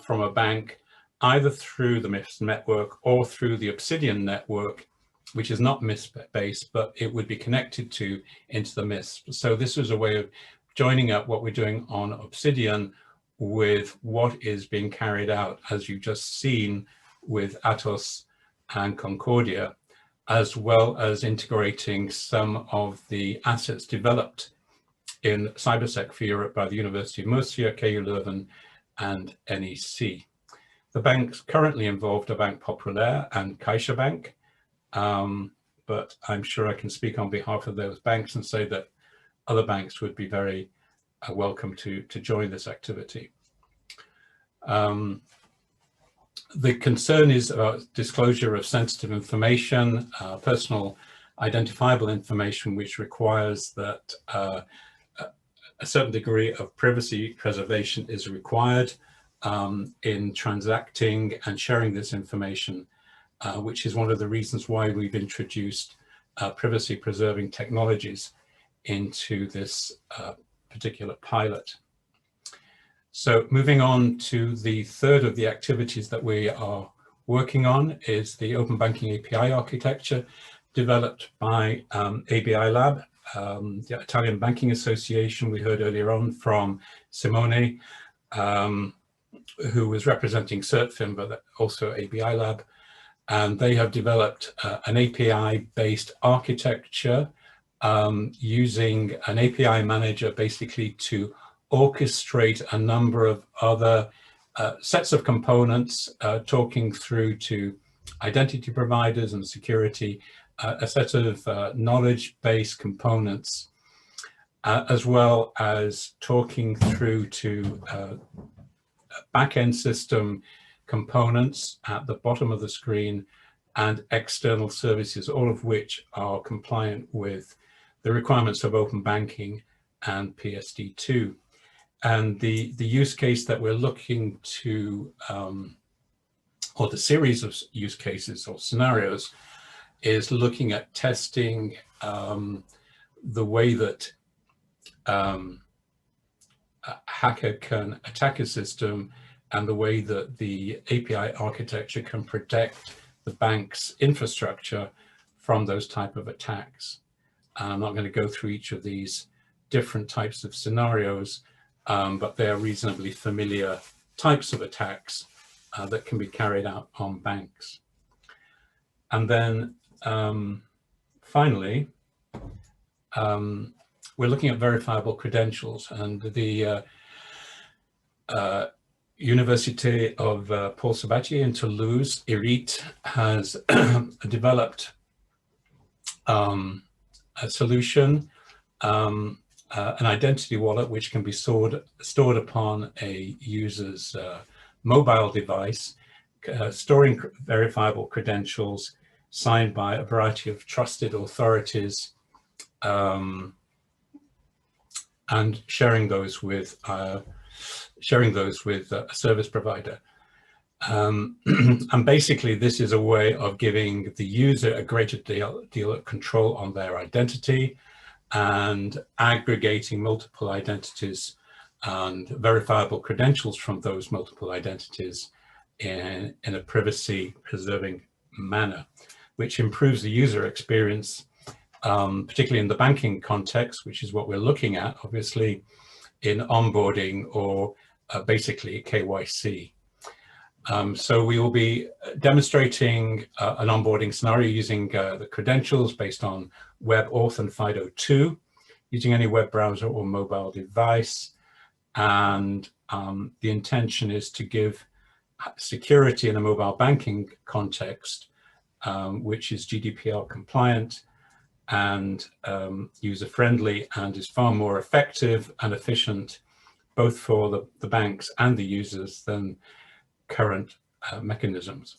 from a bank either through the MISP network or through the Obsidian network, which is not MISP-based, but it would be connected to into the MISP. So this is a way of joining up what we're doing on Obsidian with what is being carried out, as you've just seen with Atos and Concordia, as well as integrating some of the assets developed in Cybersec for Europe by the University of Murcia, KU Leuven, and NEC. The banks currently involved are Bank Populaire and CaixaBank, but I'm sure I can speak on behalf of those banks and say that other banks would be very welcome to join this activity. The concern is about disclosure of sensitive information, personal identifiable information, which requires that a certain degree of privacy preservation is required in transacting and sharing this information, which is one of the reasons why we've introduced privacy preserving technologies into this particular pilot. So moving on to the third of the activities that we are working on is the Open Banking API architecture developed by ABI Lab, the Italian Banking Association we heard earlier on from Simone, who was representing CERTFIN, but also ABI Lab. And they have developed an API-based architecture using an API manager basically to orchestrate a number of other sets of components, talking through to identity providers and security, a set of knowledge-based components, as well as talking through to back-end system components at the bottom of the screen and external services, all of which are compliant with the requirements of open banking and PSD2. And the use case that we're looking to, or the series of use cases or scenarios, is looking at testing the way that a hacker can attack a system and the way that the API architecture can protect the bank's infrastructure from those type of attacks. I'm not going to go through each of these different types of scenarios, but they are reasonably familiar types of attacks that can be carried out on banks. And then finally, we're looking at verifiable credentials, and the University of Paul Sabatier in Toulouse, IRIT, has developed a solution, an identity wallet, which can be stored upon a user's mobile device, storing verifiable credentials signed by a variety of trusted authorities, and sharing those with a service provider. And basically, this is a way of giving the user a greater deal of control on their identity and aggregating multiple identities and verifiable credentials from those multiple identities in a privacy preserving manner, which improves the user experience, particularly in the banking context, which is what we're looking at, obviously, in onboarding or basically KYC. So we will be demonstrating an onboarding scenario using the credentials based on WebAuth and FIDO2, using any web browser or mobile device. And the intention is to give security in a mobile banking context, which is GDPR compliant and user-friendly, and is far more effective and efficient, both for the banks and the users, than current mechanisms.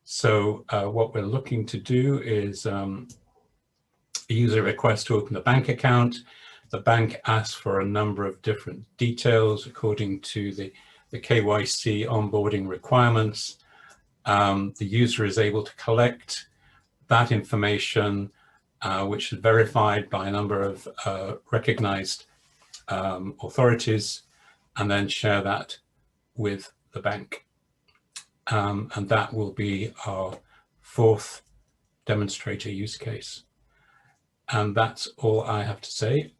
So what we're looking to do is a user request to open a bank account. The bank asks for a number of different details according to the KYC onboarding requirements. The user is able to collect that information, which is verified by a number of recognized authorities, and then share that with the bank. And that will be our fourth demonstrator use case. And that's all I have to say.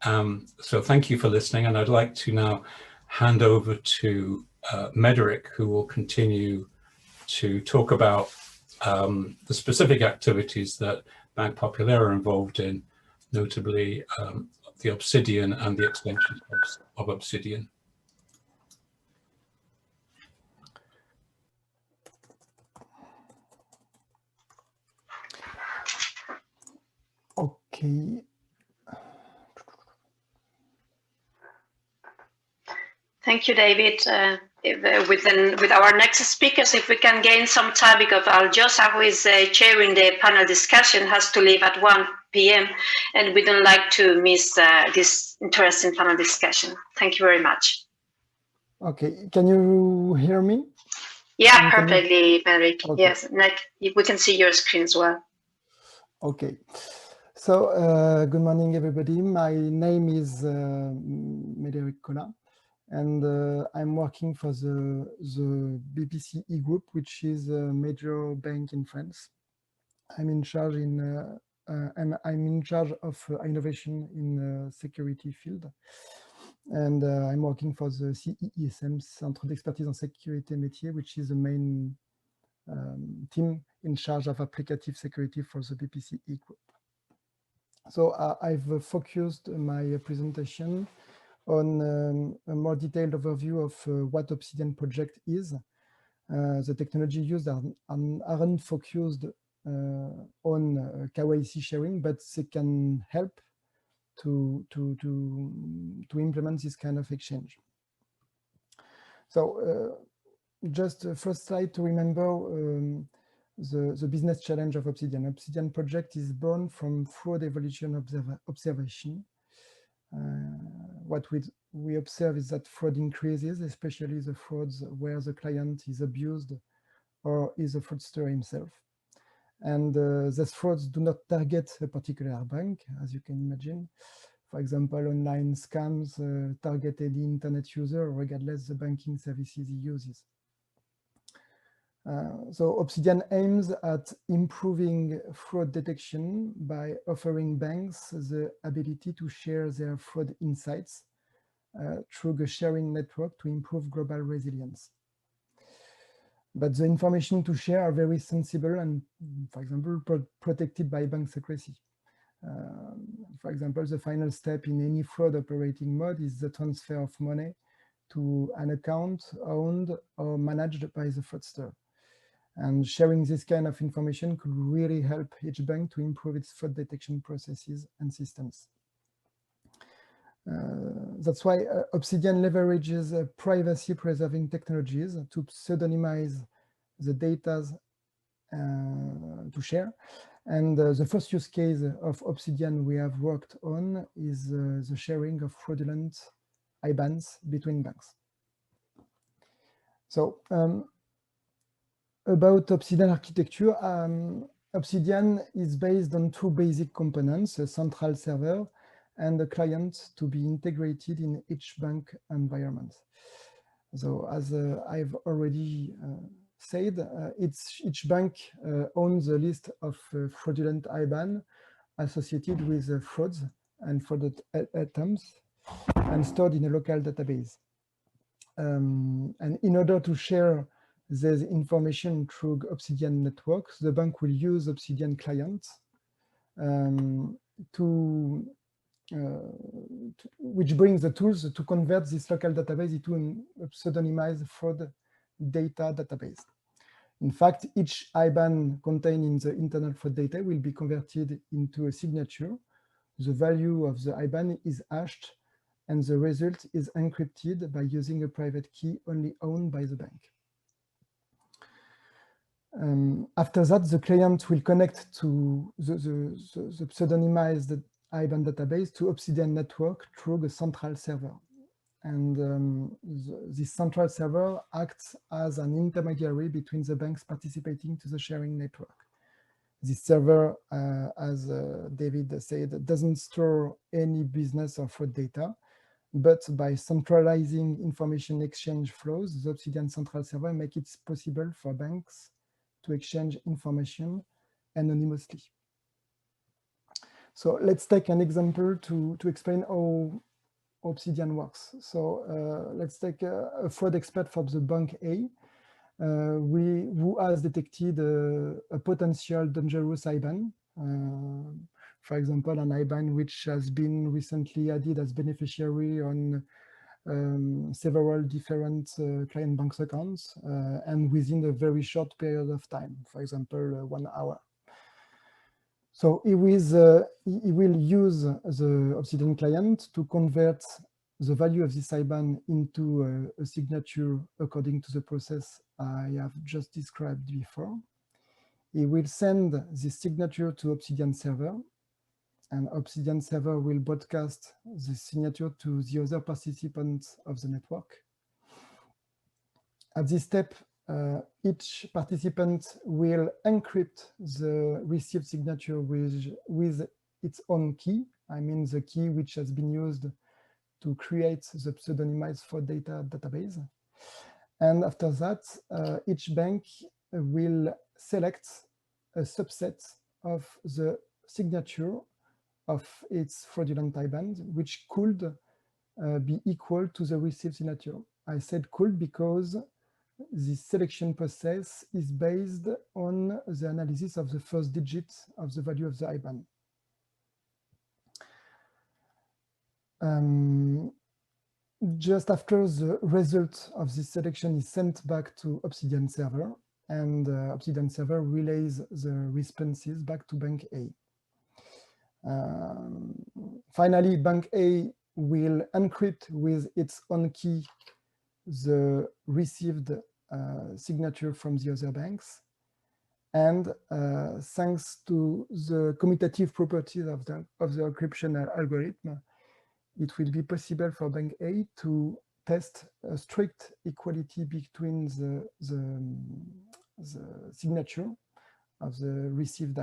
So thank you for listening. And I'd like to now hand over to Mederic, who will continue to talk about the specific activities that Bank Populaire are involved in, notably the Obsidian and the extensions of Obsidian. Okay. Thank you, David. With our next speakers, if we can gain some time, because Aljosa, who is chairing the panel discussion, has to leave at 1 p.m. and we don't like to miss this interesting panel discussion. Thank you very much. Okay, can you hear me? Yeah, perfectly, Mederic. Okay. Yes, we can see your screen as well. Okay. So, good morning, everybody. My name is Mederic Collat, and I'm working for the BPCE group, which is a major bank in France. I'm in charge I'm in charge of innovation in the security field, and I'm working for the CESM, Centre d'Expertise en Sécurité Métier, which is the main team in charge of applicative security for the BPCE group. So I've focused my presentation on a more detailed overview of what Obsidian project is. The technology used aren't focused on KYC sharing, but they can help to implement this kind of exchange. So just first slide to remember the business challenge of Obsidian. Obsidian project is born from fraud evolution observation. What we observe is that fraud increases, especially the frauds where the client is abused or is a fraudster himself. And these frauds do not target a particular bank, as you can imagine. For example, online scams target any internet user regardless the banking services he uses. So Obsidian aims at improving fraud detection by offering banks the ability to share their fraud insights through the sharing network to improve global resilience. But the information to share are very sensible and, for example, protected by bank secrecy. For example, the final step in any fraud operating mode is the transfer of money to an account owned or managed by the fraudster. And sharing this kind of information could really help each bank to improve its fraud detection processes and systems. That's why Obsidian leverages privacy-preserving technologies to pseudonymize the data to share. And the first use case of Obsidian we have worked on is the sharing of fraudulent IBANs between banks. So, about Obsidian architecture, Obsidian is based on two basic components, a central server and a client to be integrated in each bank environment. So as I've already said, each bank owns a list of fraudulent IBAN associated with frauds and fraud attempts and stored in a local database. And in order to share there's information through Obsidian network. The bank will use Obsidian client which brings the tools to convert this local database into a pseudonymized fraud data database. In fact, each IBAN contained in the internal fraud data will be converted into a signature. The value of the IBAN is hashed, and the result is encrypted by using a private key only owned by the bank. After that, the client will connect to the pseudonymized IBAN database to Obsidian network through the central server. And this central server acts as an intermediary between the banks participating to the sharing network. This server, as David said, doesn't store any business or fraud data, but by centralizing information exchange flows, the Obsidian central server makes it possible for banks to exchange information anonymously. So let's take an example to explain how Obsidian works. So let's take a fraud expert from the bank A, who has detected a potential dangerous IBAN. For example, an IBAN which has been recently added as beneficiary on several different client banks accounts and within a very short period of time, for example, 1 hour. So he will use the Obsidian client to convert the value of this IBAN into a signature according to the process I have just described before. He will send this signature to Obsidian server, and Obsidian server will broadcast the signature to the other participants of the network. At this step, each participant will encrypt the received signature with its own key. I mean the key which has been used to create the pseudonymized fraud data database. And after that, each bank will select a subset of the signature of its fraudulent IBAN, which could be equal to the received signature. I said could because this selection process is based on the analysis of the first digit of the value of the IBAN. Just after the result of this selection is sent back to Obsidian server, and Obsidian server relays the responses back to Bank A. Finally, Bank A will encrypt with its own key the received signature from the other banks. And thanks to the commutative properties of the encryption algorithm, it will be possible for Bank A to test a strict equality between the signature of the received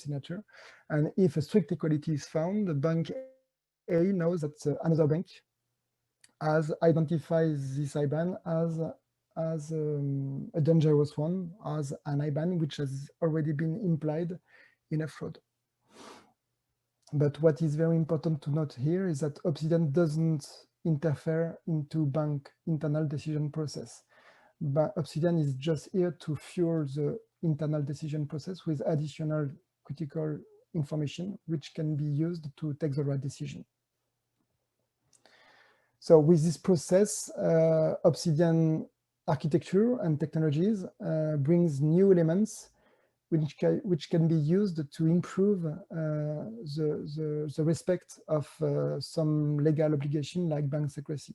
signature. And if a strict equality is found, Bank A knows that another bank has identified this IBAN as a dangerous one, as an IBAN which has already been implied in a fraud. But what is very important to note here is that Obsidian doesn't interfere into bank internal decision process. But Obsidian is just here to fuel the internal decision process with additional critical information which can be used to take the right decision. So with this process, Obsidian architecture and technologies brings new elements which can be used to improve the respect of some legal obligation like bank secrecy.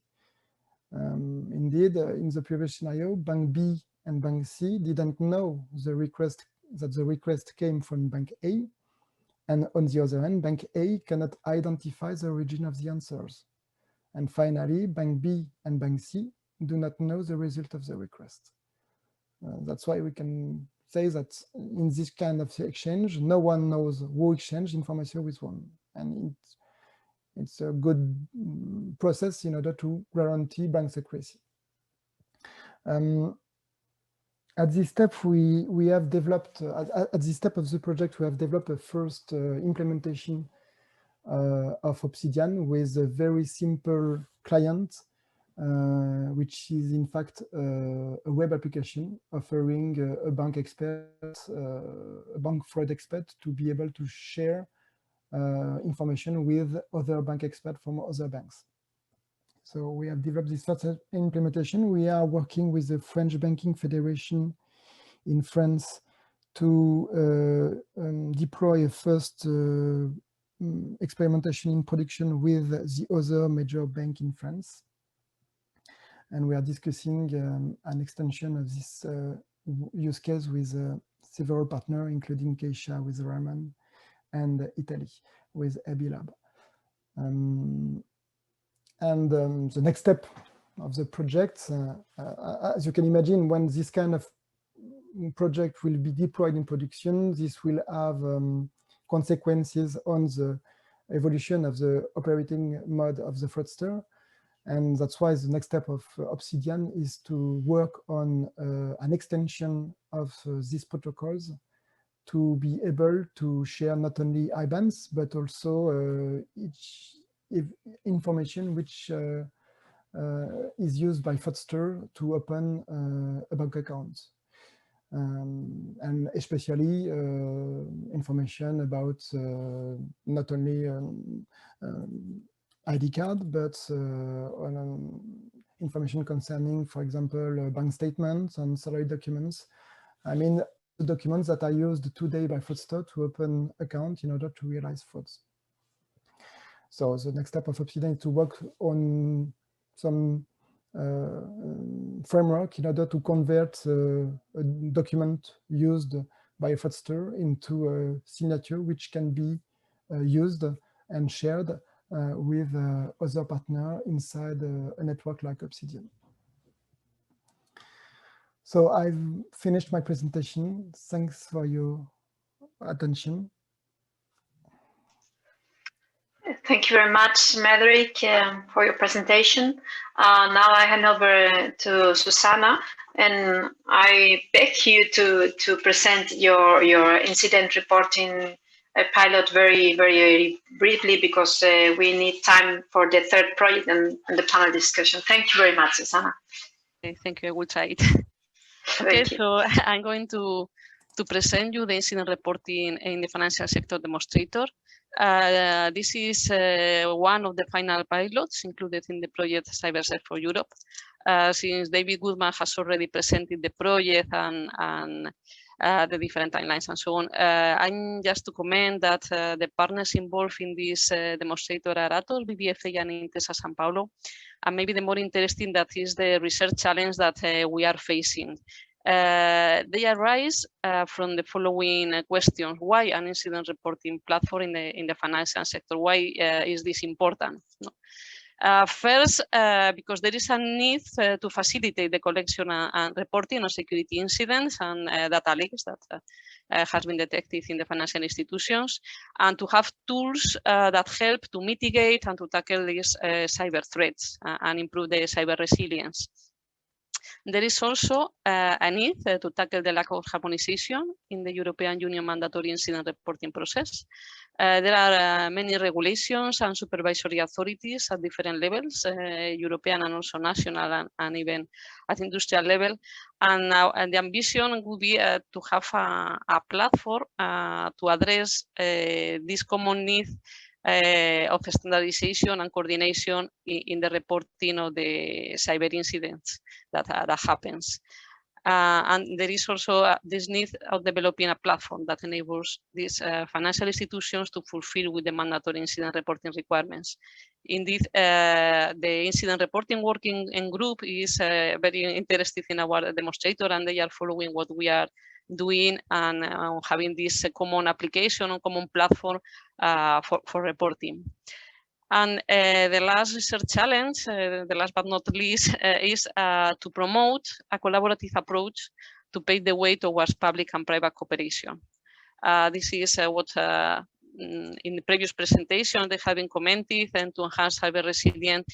Indeed, in the previous scenario, Bank B and Bank C didn't know the request came from Bank A, and on the other hand, Bank A cannot identify the origin of the answers. And finally, Bank B and Bank C do not know the result of the request. That's why we can say that in this kind of exchange, no one knows who exchanged information with whom. And it's a good process in order to guarantee bank secrecy. At this step, we have developed, at this step of the project, we have developed a first implementation of Obsidian with a very simple client which is in fact a web application offering a bank expert, a bank fraud expert, to be able to share information with other bank experts from other banks. So we have developed this first implementation. We are working with the French Banking Federation in France to deploy a first experimentation in production with the other major bank in France. And we are discussing an extension of this use case with several partners, including Keisha with Raman and Italy with AB Lab. The next step of the project, as you can imagine, when this kind of project will be deployed in production, this will have consequences on the evolution of the operating mode of the fraudster. And that's why the next step of Obsidian is to work on an extension of these protocols to be able to share not only IBANs, but also information which is used by fraudster to open a bank account. And especially information about not only ID card, but information concerning, for example, bank statements and salary documents. I mean, the documents that are used today by fraudster to open account in order to realize frauds. So the next step of Obsidian is to work on some framework in order to convert a document used by a fraudster into a signature which can be used and shared with other partners inside a network like Obsidian. So I've finished my presentation. Thanks for your attention. Thank you very much, Mederic, for your presentation. Now I hand over to Susanna, and I beg you to present your incident reporting pilot very briefly, because we need time for the third project and the panel discussion. Thank you very much, Susanna. Okay, thank you. I will try it. Okay, so I'm going to present you the incident reporting in the financial sector demonstrator. This is one of the final pilots included in the project Cybersecurity for Europe. Since David Goodman has already presented the project and the different timelines and so on, I'm just to comment that the partners involved in this demonstrator are Atos, BBFA, and Intesa San Paulo. And maybe the more interesting that is the research challenge that we are facing. They arise from the following questions. Why an incident reporting platform in the financial sector? Why is this important? First, because there is a need to facilitate the collection and reporting of security incidents and data leaks that has been detected in the financial institutions, and to have tools that help to mitigate and to tackle these cyber threats and improve the cyber resilience. There is also a need to tackle the lack of harmonization in the European Union mandatory incident reporting process. There are many regulations and supervisory authorities at different levels, European and also national and even at industrial level. And now the ambition would be to have a platform to address this common need of standardization and coordination in the reporting of the cyber incidents that happens. And there is also this need of developing a platform that enables these financial institutions to fulfill with the mandatory incident reporting requirements. Indeed, the incident reporting working group is very interested in our demonstrator, and they are following what we are doing and having this common application or common platform for reporting. And the last research challenge, the last but not least, is to promote a collaborative approach to pave the way towards public and private cooperation. This is what in the previous presentation they have been commented, and to enhance cyber resilience,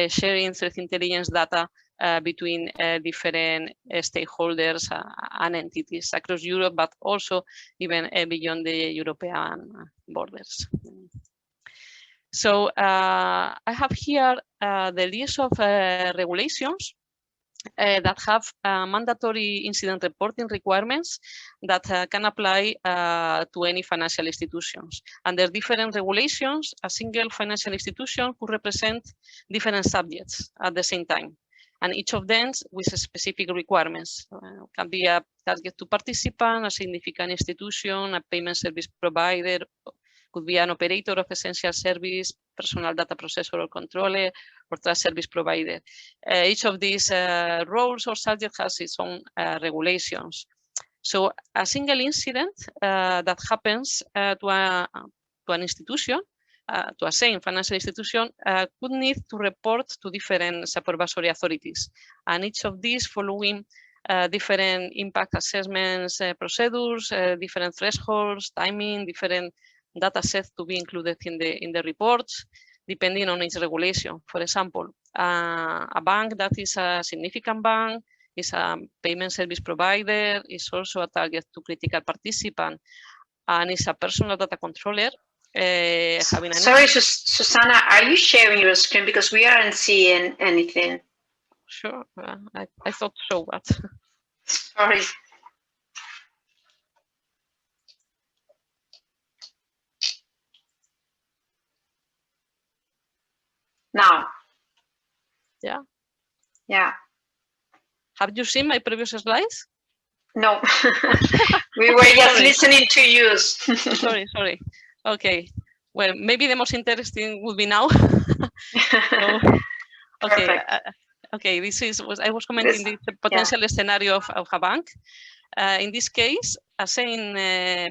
sharing threat intelligence data between different stakeholders and entities across Europe, but also even beyond the European borders. So I have here the list of regulations that have mandatory incident reporting requirements that can apply to any financial institutions. Under different regulations, a single financial institution could represent different subjects at the same time, and each of them with specific requirements. Can be a target to participant, a significant institution, a payment service provider, could be an operator of essential service, personal data processor or controller, or trust service provider. Each of these roles or subjects has its own regulations. So a single incident that happens to an institution, to a same financial institution, could need to report to different supervisory authorities. And each of these following different impact assessments procedures, different thresholds, timing, different data sets to be included in the reports, depending on its regulation. For example, a bank that is a significant bank, is a payment service provider, is also a target to critical participant, and is a personal data controller. Sorry, Susanna, are you sharing your screen? Because we aren't seeing anything. Sure, I thought so, but sorry. Now. Yeah. Yeah. Have you seen my previous slides? No. We were just listening to you. Sorry. Okay. Well, maybe the most interesting would be now. Okay. Okay. This is what I was commenting. The potential scenario of a bank. In this case, a same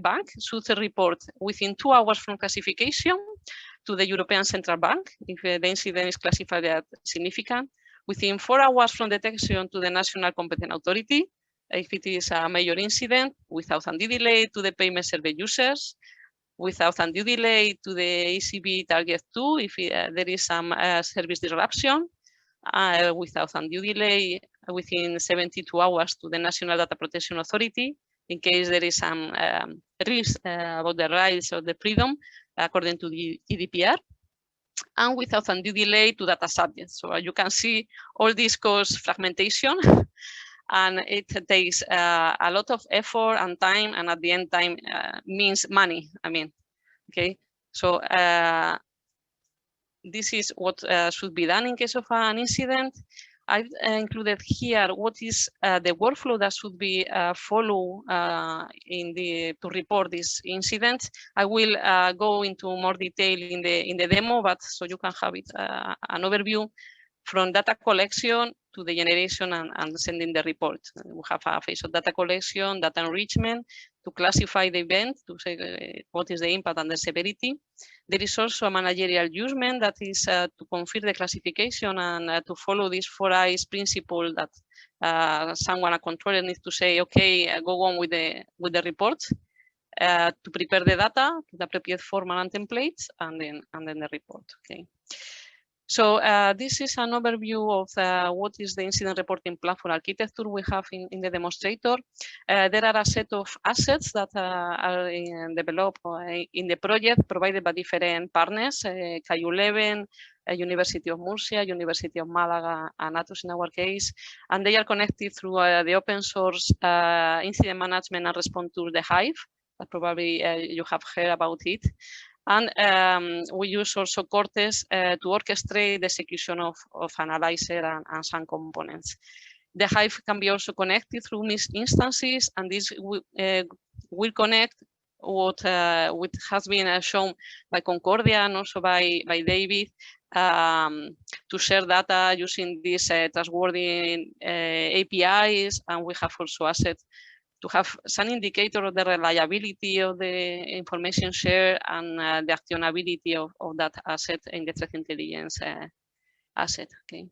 bank should report within 2 hours from classification to the European Central Bank if the incident is classified as significant, within 4 hours from detection to the national competent authority if it is a major incident, without undue delay to the payment survey users, without undue delay to the ECB target 2 if there is some service disruption, without undue delay within 72 hours to the National Data Protection Authority in case there is some risk about the rights or the freedom according to the GDPR, and without undue delay to data subjects. So you can see all this cause fragmentation, and it takes a lot of effort and time, and at the end time means money, I mean, okay? So this is what should be done in case of an incident. I've included here what is the workflow that should be followed to report this incident. I will go into more detail in the demo, but so you can have it an overview from data collection to the generation and sending the report. We have a phase of data collection, data enrichment, to classify the event, to say what is the impact and the severity. There is also a managerial judgment that is to confirm the classification and to follow this 4 eyes principle that someone, a controller, needs to say, okay, go on with the report, to prepare the data, the appropriate format and templates, and then the report. Okay. So this is an overview of what is the incident reporting platform architecture we have in the demonstrator. There are a set of assets that are developed in the project provided by different partners, KU11, University of Murcia, University of Malaga, and Atos in our case, and they are connected through the open source incident management and response tool, the Hive, that probably you have heard about it. And we use also Cortex to orchestrate the execution of analyzer and some components. The Hive can be also connected through instances, and this will connect what has been shown by Concordia and also by David to share data using these trustworthy APIs, and we have also assets to have some indicator of the reliability of the information share and the actionability of that asset in the threat intelligence asset. Okay.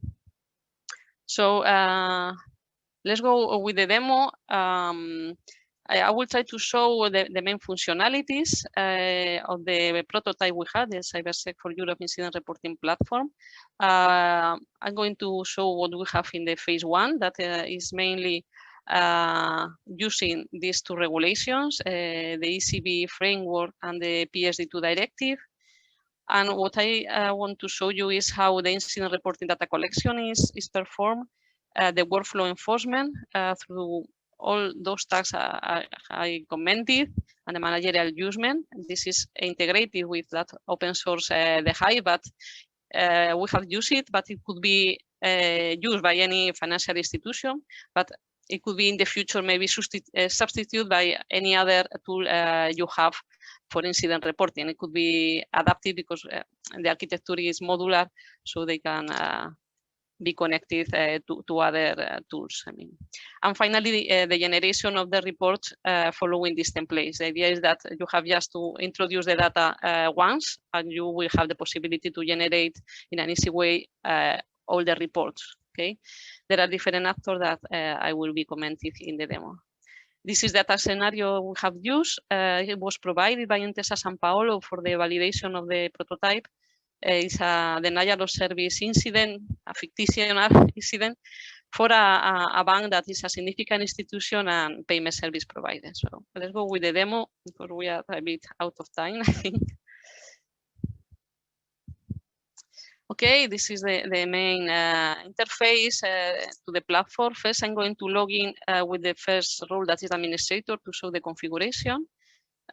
So let's go with the demo. I will try to show the main functionalities of the prototype we had, the Cybersec for Europe incident reporting platform. I'm going to show what we have in the phase 1, that is mainly using these 2 regulations, the ECB framework and the PSD2 directive. And what I want to show you is how the incident reporting data collection is performed, the workflow enforcement through all those tasks I commented, and the managerial usement. This is integrated with that open source, the Hive, but we have used it, but it could be used by any financial institution, but it could be in the future maybe substituted by any other tool you have for incident reporting. It could be adapted because the architecture is modular, so they can be connected to other tools. I mean, and finally, the generation of the report following these templates. The idea is that you have just to introduce the data once, and you will have the possibility to generate in an easy way all the reports. Okay, there are different actors that I will be commenting in the demo. This is data scenario we have used. It was provided by Intesa San Paolo for the validation of the prototype. It's a denial of service incident, a fictional incident for a bank that is a significant institution and payment service provider. So let's go with the demo because we are a bit out of time, I think. Okay, this is the main interface to the platform. First, I'm going to log in with the first role, that is administrator, to show the configuration.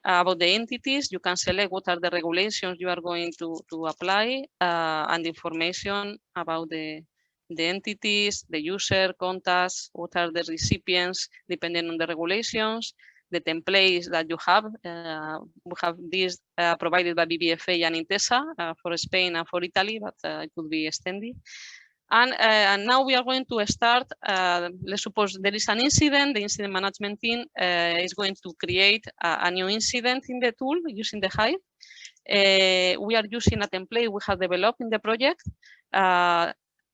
About the entities, you can select what are the regulations you are going to apply and information about the entities, the user, contacts, what are the recipients, depending on the regulations, the templates that you have. We have this provided by BBFA and Intesa for Spain and for Italy, but it could be extended. And now we are going to start. Let's suppose there is an incident. The incident management team is going to create a new incident in the tool using the Hive. We are using a template we have developed in the project.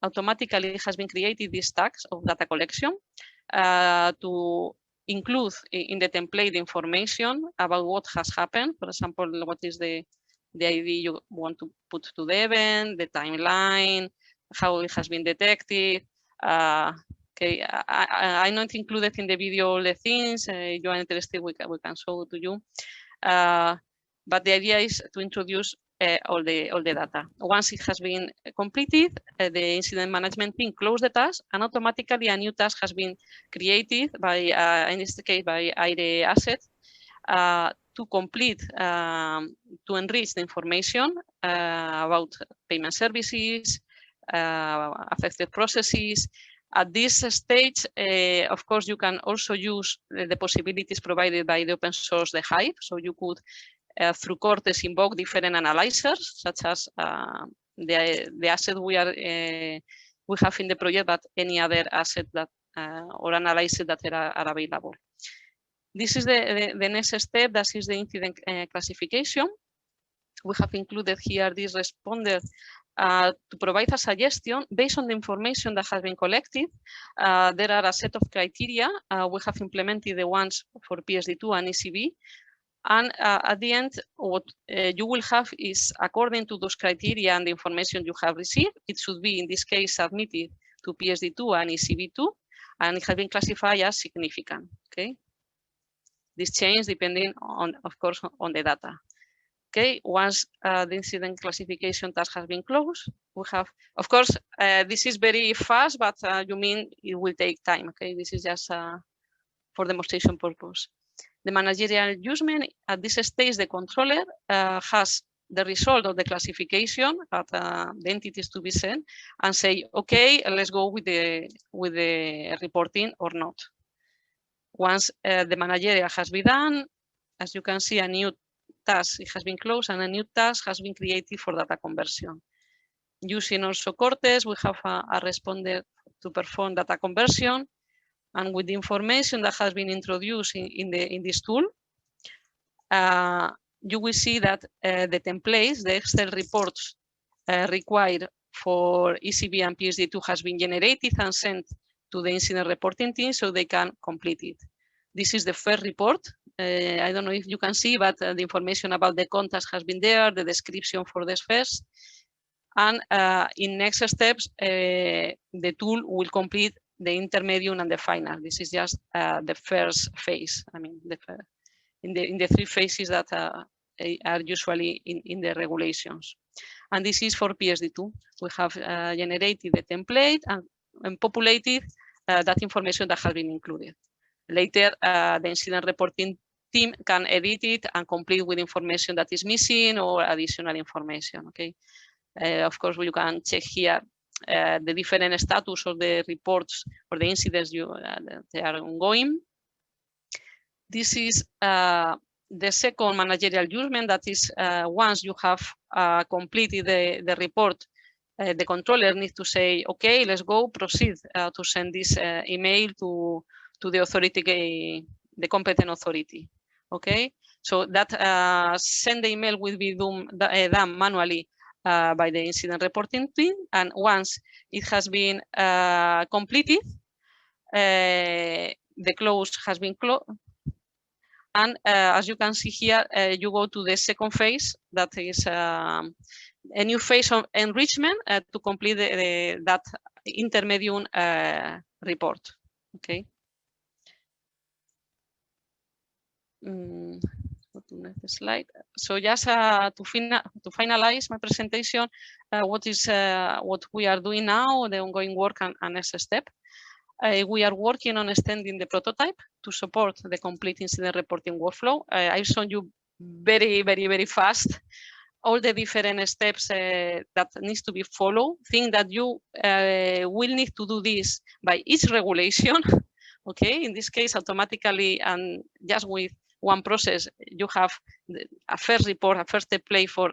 Automatically, it has been created these tags of data collection to include in the template information about what has happened. For example, what is the ID you want to put to the event, the timeline, how it has been detected. Okay, I'm not included in the video all the things. If you are interested, we can show to you. But the idea is to introduce all the data. Once it has been completed, the incident management team closes the task, and automatically a new task has been created by, in this case, by IRE Asset to complete, to enrich the information about payment services, affected processes. At this stage, of course, you can also use the possibilities provided by the open source, the Hive. So you could, through Cortex, invoke different analyzers, such as the asset we have in the project, but any other asset that or analysis that are available. This is the next step. That is the incident classification. We have included here this responder to provide a suggestion based on the information that has been collected. There are a set of criteria. We have implemented the ones for PSD2 and ECB. And at the end, what you will have is, according to those criteria and the information you have received, it should be, in this case, submitted to PSD2 and ECB2, and it has been classified as significant. Okay, this change depending on, of course, on the data. Okay, once the incident classification task has been closed, we have, of course, this is very fast, but you mean it will take time. Okay, this is just for demonstration purpose. The managerial usement, at this stage, the controller has the result of the classification at the entities to be sent and say, okay, let's go with the reporting or not. Once the managerial has been done, as you can see, a new task it has been closed and a new task has been created for data conversion. Using also Cortex, we have a responder to perform data conversion. And with the information that has been introduced in this tool, you will see that the templates, the Excel reports required for ECB and PSD2 has been generated and sent to the incident reporting team so they can complete it. This is the first report. I don't know if you can see, but the information about the contacts has been there, the description for this first. And in next steps, the tool will complete the intermediate and the final. This is just the first phase. I mean, in the three phases that are usually in the regulations. And this is for PSD2. We have generated the template and populated that information that has been included. Later, the incident reporting team can edit it and complete with information that is missing or additional information. Okay. Of course, you can check here the different status of the reports or the incidents they are ongoing. This is the second managerial judgment. That is, once you have completed the report, the controller needs to say, okay, let's go, proceed to send this email to the authority, the competent authority. Okay, so that send the email will be done manually by the incident reporting team, and once it has been completed, the close has been closed. And as you can see here, you go to the second phase, that is a new phase of enrichment to complete that intermediate report. Okay. Go to next slide. So just to finalize my presentation, what we are doing now, the ongoing work and next step. We are working on extending the prototype to support the complete incident reporting workflow. I've shown you very fast all the different steps that needs to be followed. Think that you will need to do this by each regulation. Okay, in this case, automatically and just with one process, you have a first report, a first template for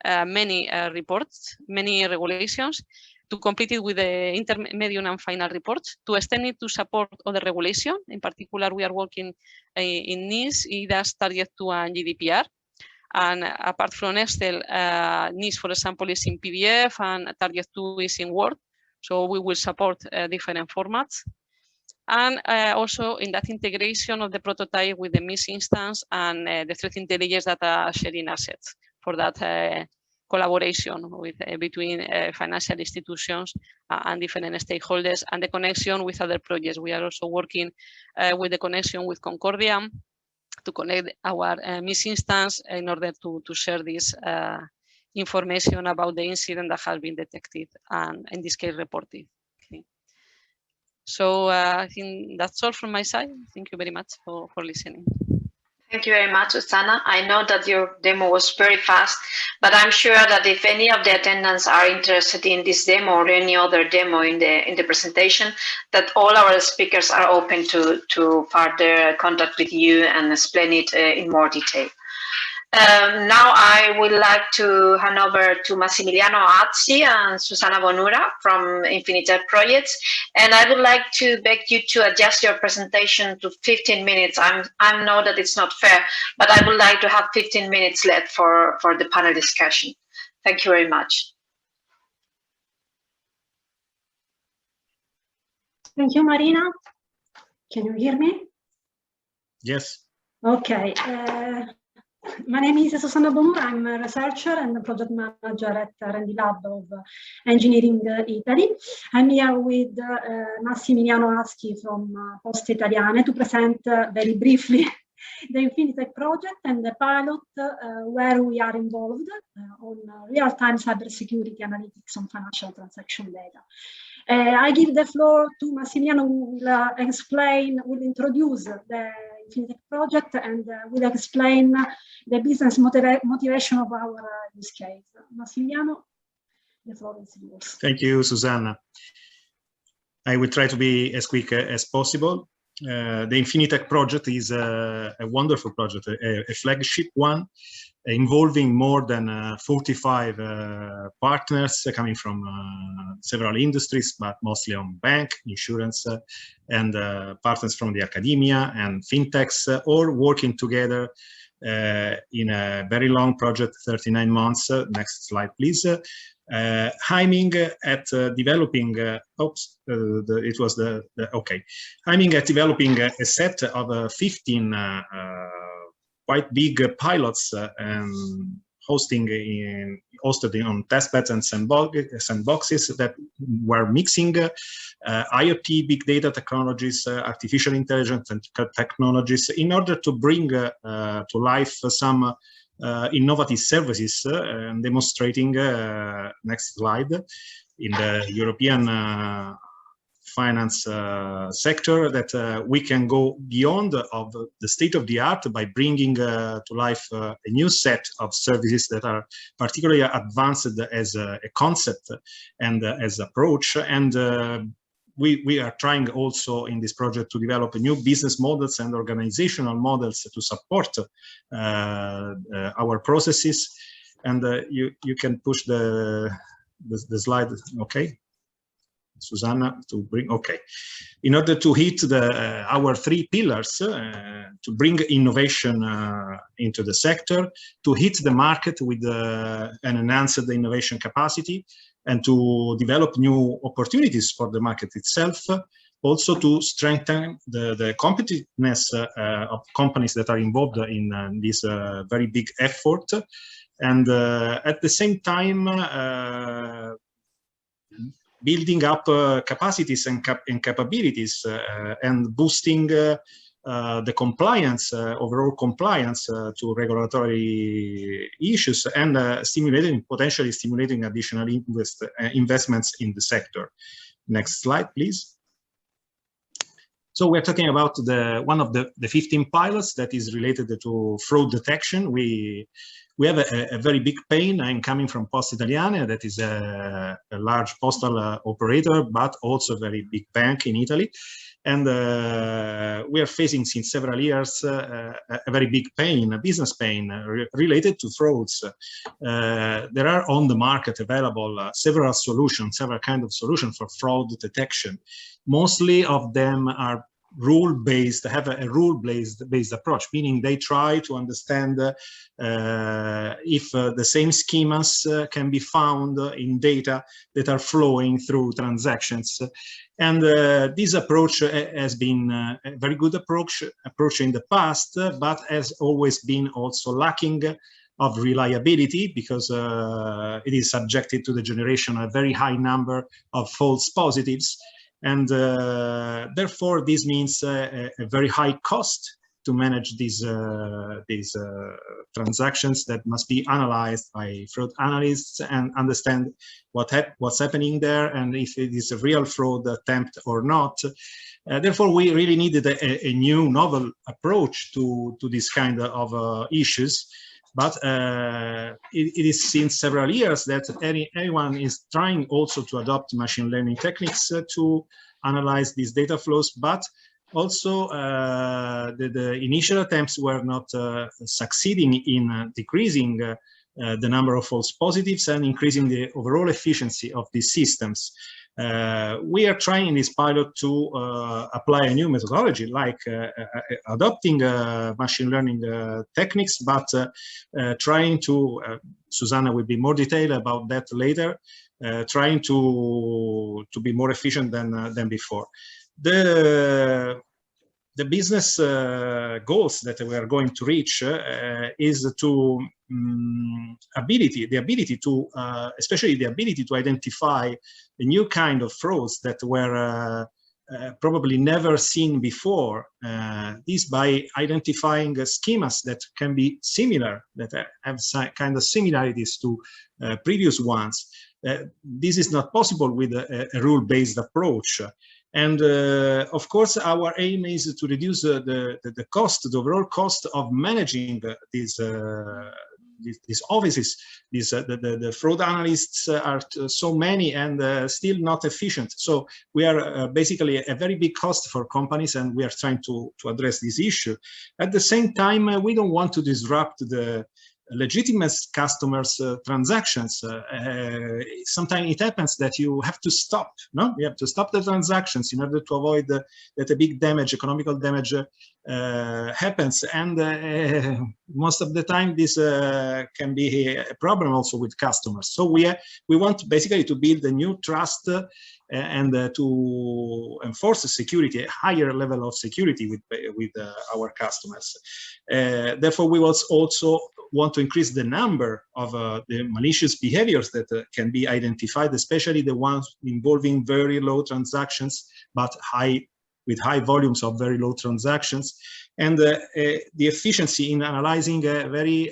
many reports, many regulations, to complete it with the intermediate and final reports, to extend it to support other regulation. In particular, we are working in NIS, EDAS, Target 2, and GDPR. And apart from Excel, NIS, for example, is in PDF, and Target 2 is in Word. So we will support different formats. And also in that integration of the prototype with the MIS instance and the threat intelligence data sharing assets for that collaboration with between financial institutions and different stakeholders, and the connection with other projects. We are also working with the connection with CONCORDIA to connect our MIS instance in order to share this information about the incident that has been detected and in this case reported. Okay. So I think that's all from my side. Thank you very much for listening. Thank you very much, Susana. I know that your demo was very fast, but I'm sure that if any of the attendants are interested in this demo or any other demo in the presentation, that all our speakers are open to further contact with you and explain it in more detail. Now I would like to hand over to Massimiliano Azzi and Susana Bonura from INFINITECH projects, and I would like to beg you to adjust your presentation to 15 minutes. I know that it's not fair, but I would like to have 15 minutes left for the panel discussion. Thank you very much. Thank you, Marina. Can you hear me? Yes. Okay. My name is Susana Bonura. I'm a researcher and a project manager at R&D Lab of Engineering Italy. I'm here with Massimiliano Azzi from Poste Italiane to present very briefly the INFINITECH project and the pilot where we are involved on real-time cybersecurity analytics on financial transaction data. I give the floor to Massimiliano, who will introduce the INFINITECH project and will explain the business motivation of our use case. Massimiliano, the floor is yours. Thank you, Susanna. I will try to be as quick as possible. The INFINITECH project is a wonderful project, a flagship one, involving more than 45 partners coming from several industries, but mostly on bank, insurance, and partners from the academia and fintechs, all working together in a very long project, 39 months. Next slide, please. Aiming at developing, aiming at developing a set of 15 quite big pilots and hosted on testbeds and sandboxes that were mixing IoT, big data technologies, artificial intelligence and technologies in order to bring to life some innovative services, demonstrating, next slide, in the European finance sector that we can go beyond of the state of the art by bringing to life a new set of services that are particularly advanced as a concept and as approach. And we are trying also in this project to develop new business models and organizational models to support our processes. And you can push the slide, okay? Susanna, to bring, okay. In order to hit our 3 pillars, to bring innovation into the sector, to hit the market with an enhanced innovation capacity, and to develop new opportunities for the market itself, also to strengthen the competitiveness of companies that are involved in this very big effort, and at the same time, building up capacities and capabilities and boosting the compliance, overall compliance to regulatory issues, and potentially stimulating additional investments in the sector. Next slide, please. So we're talking about one of the 15 pilots that is related to fraud detection. We have a very big pain. I'm coming from Poste Italiane, that is a large postal operator, but also a very big bank in Italy. And we are facing since several years a very big pain, a business pain related to frauds. There are on the market available several solutions, several kinds of solutions for fraud detection. Mostly of them are rule-based, have a rule-based approach, meaning they try to understand if the same schemas can be found in data that are flowing through transactions. And this approach has been a very good approach in the past, but has always been also lacking of reliability, because it is subjected to the generation of a very high number of false positives. And therefore, this means a very high cost to manage these transactions that must be analyzed by fraud analysts and understand what's happening there and if it is a real fraud attempt or not. Therefore, we really needed a new novel approach to this kind of issues. But it is since several years that anyone is trying also to adopt machine learning techniques to analyze these data flows, but also the initial attempts were not succeeding in decreasing the number of false positives and increasing the overall efficiency of these systems. We are trying in this pilot to apply a new methodology, like adopting machine learning techniques, but trying to, Susanna will be more detailed about that later, trying to be more efficient than before. The business goals that we are going to reach is to especially the ability to identify a new kind of frauds that were probably never seen before. This by identifying schemas that can be similar, that have kind of similarities to previous ones. This is not possible with a rule-based approach. And of course, our aim is to reduce the cost, the overall cost of managing these offices. The fraud analysts are so many and still not efficient. So we are basically a very big cost for companies, and we are trying to address this issue. At the same time, we don't want to disrupt the legitimate customers' transactions. Sometimes it happens that you have to stop, no? You have to stop the transactions in order to avoid that a big damage, economical damage happens. And most of the time this can be a problem also with customers. So we want basically to build a new trust and to enforce the security, a higher level of security with our customers. Therefore, we will also want to increase the number of the malicious behaviors that can be identified, especially the ones involving very low transactions but high with high volumes of very low transactions, and the efficiency in analyzing very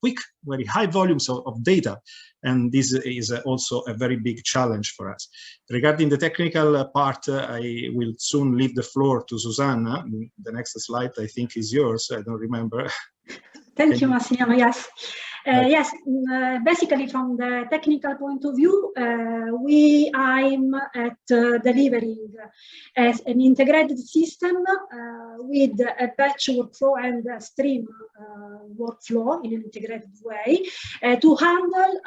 quick, very high volumes of data. And this is also a very big challenge for us. Regarding the technical part, I will soon leave the floor to Susanna. The next slide, I think, is yours. I don't remember. Thank you, Massimiliano. Yes. Yes, basically from the technical point of view, I'm at delivering as an integrated system with a batch workflow and a stream workflow in an integrated way to handle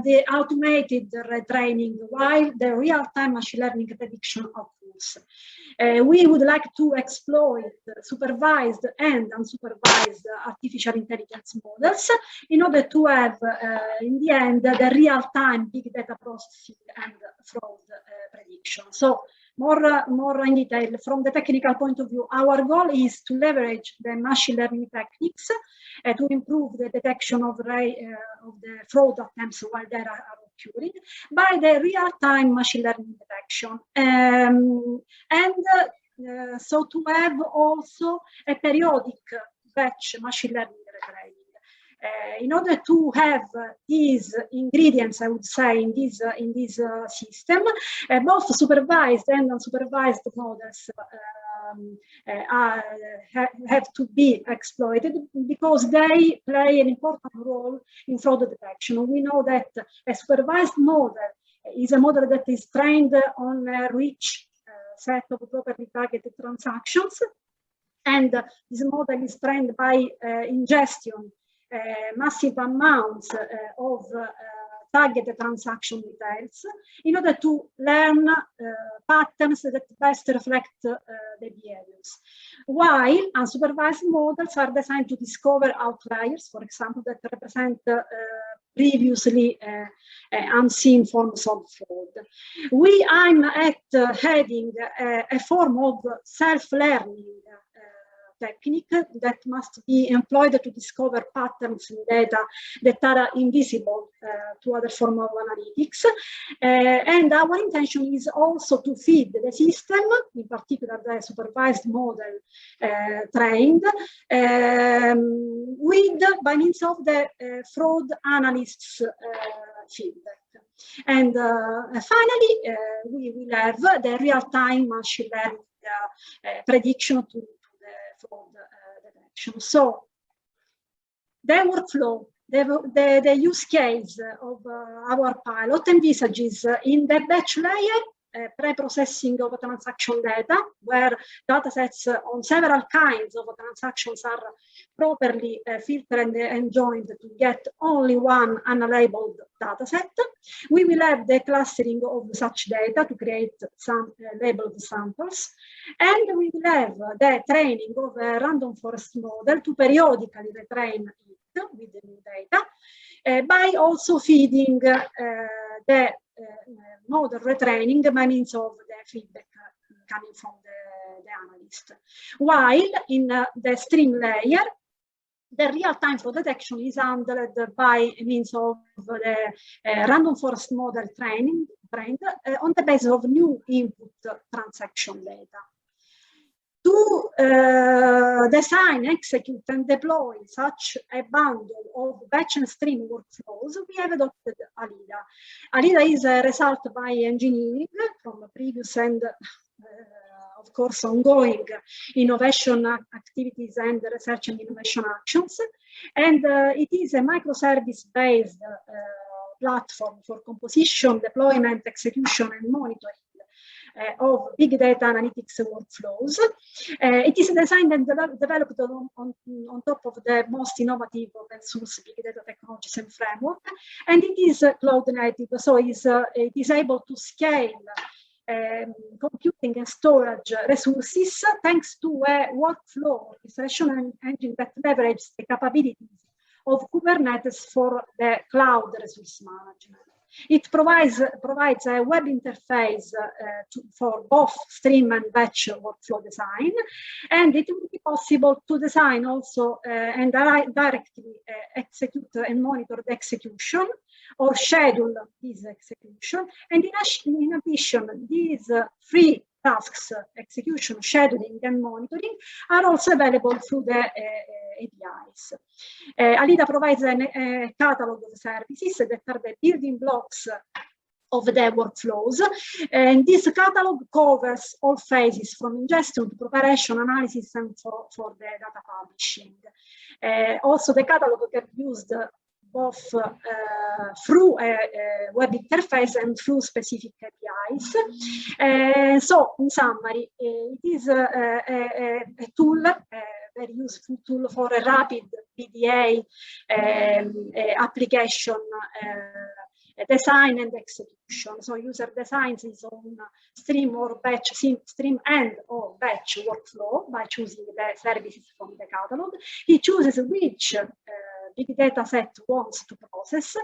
the automated retraining while the real-time machine learning prediction occurs. We would like to exploit supervised and unsupervised artificial intelligence models in order to have, in the end, the real-time big data processing and fraud prediction. So more in detail, from the technical point of view, our goal is to leverage the machine learning techniques to improve the detection of the fraud attempts while they are occurring by the real-time machine learning detection. So to have also a periodic batch machine learning retraining. In order to have these ingredients, I would say, in this system, both supervised and unsupervised models have to be exploited because they play an important role in fraud detection. We know that a supervised model is a model that is trained on a rich set of properly targeted transactions, and this model is trained by ingestion massive amounts of targeted transaction details in order to learn patterns that best reflect the behaviors. While unsupervised models are designed to discover outliers, for example, that represent previously unseen forms of fraud. I'm heading a form of self-learning technique that must be employed to discover patterns in data that are invisible to other forms of analytics. And our intention is also to feed the system, in particular the supervised model trained, by means of the fraud analysts' feedback. And finally, we will have the real-time machine learning prediction to fraud detection. So the workflow, the use case of our pilot envisages in the batch layer pre-processing of transaction data, where datasets on several kinds of transactions are properly filtered and joined to get only one unlabeled dataset. We will have the clustering of such data to create some labeled samples, and we will have the training of a random forest model to periodically retrain it with the new data, by also feeding the model retraining by means of the feedback coming from the analyst. While in the stream layer, the real-time fraud detection is handled by means of the random forest model trained on the basis of new input transaction data. To design, execute, and deploy such a bundle of batch and stream workflows, we have adopted ALIDA. ALIDA is a result by engineering from previous and of course, ongoing innovation activities and research and innovation actions. And it is a microservice-based platform for composition, deployment, execution, and monitoring of big data analytics workflows. It is designed and developed on top of the most innovative open source big data technologies and framework. And it is cloud native, so it is able to scale computing and storage resources thanks to a workflow orchestration engine that leverages the capabilities of Kubernetes for the cloud resource management. It provides a web interface for both stream and batch workflow design, and it will be possible to design also and directly execute and monitor the execution or schedule this execution. And in addition, this free tasks, execution, scheduling, and monitoring are also available through the APIs. Alida provides a catalog of services that are the building blocks of the workflows, and this catalog covers all phases from ingestion to preparation, analysis, and for the data publishing. Also, the catalog can be used both through a web interface and through specific APIs. So, in summary, it is a tool, a very useful tool for a rapid PDA application design and execution. So user designs his own stream or batch, stream and or batch workflow by choosing the services from the catalog. He chooses which big data set wants to process,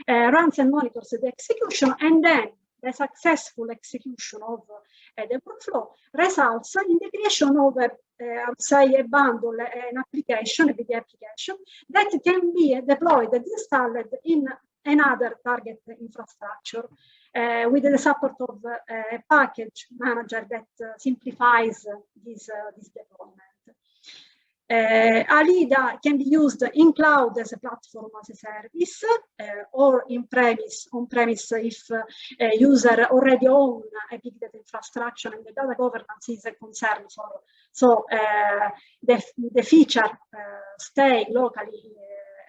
runs and monitors the execution, and then the successful execution of the workflow results in the creation of I would say a bundle, an application, a big application that can be deployed and installed in another target infrastructure with the support of a package manager that simplifies this deployment. Alida can be used in cloud as a platform as a service or on-premise if a user already owns a big data infrastructure and the data governance is a concern for. So the feature stay locally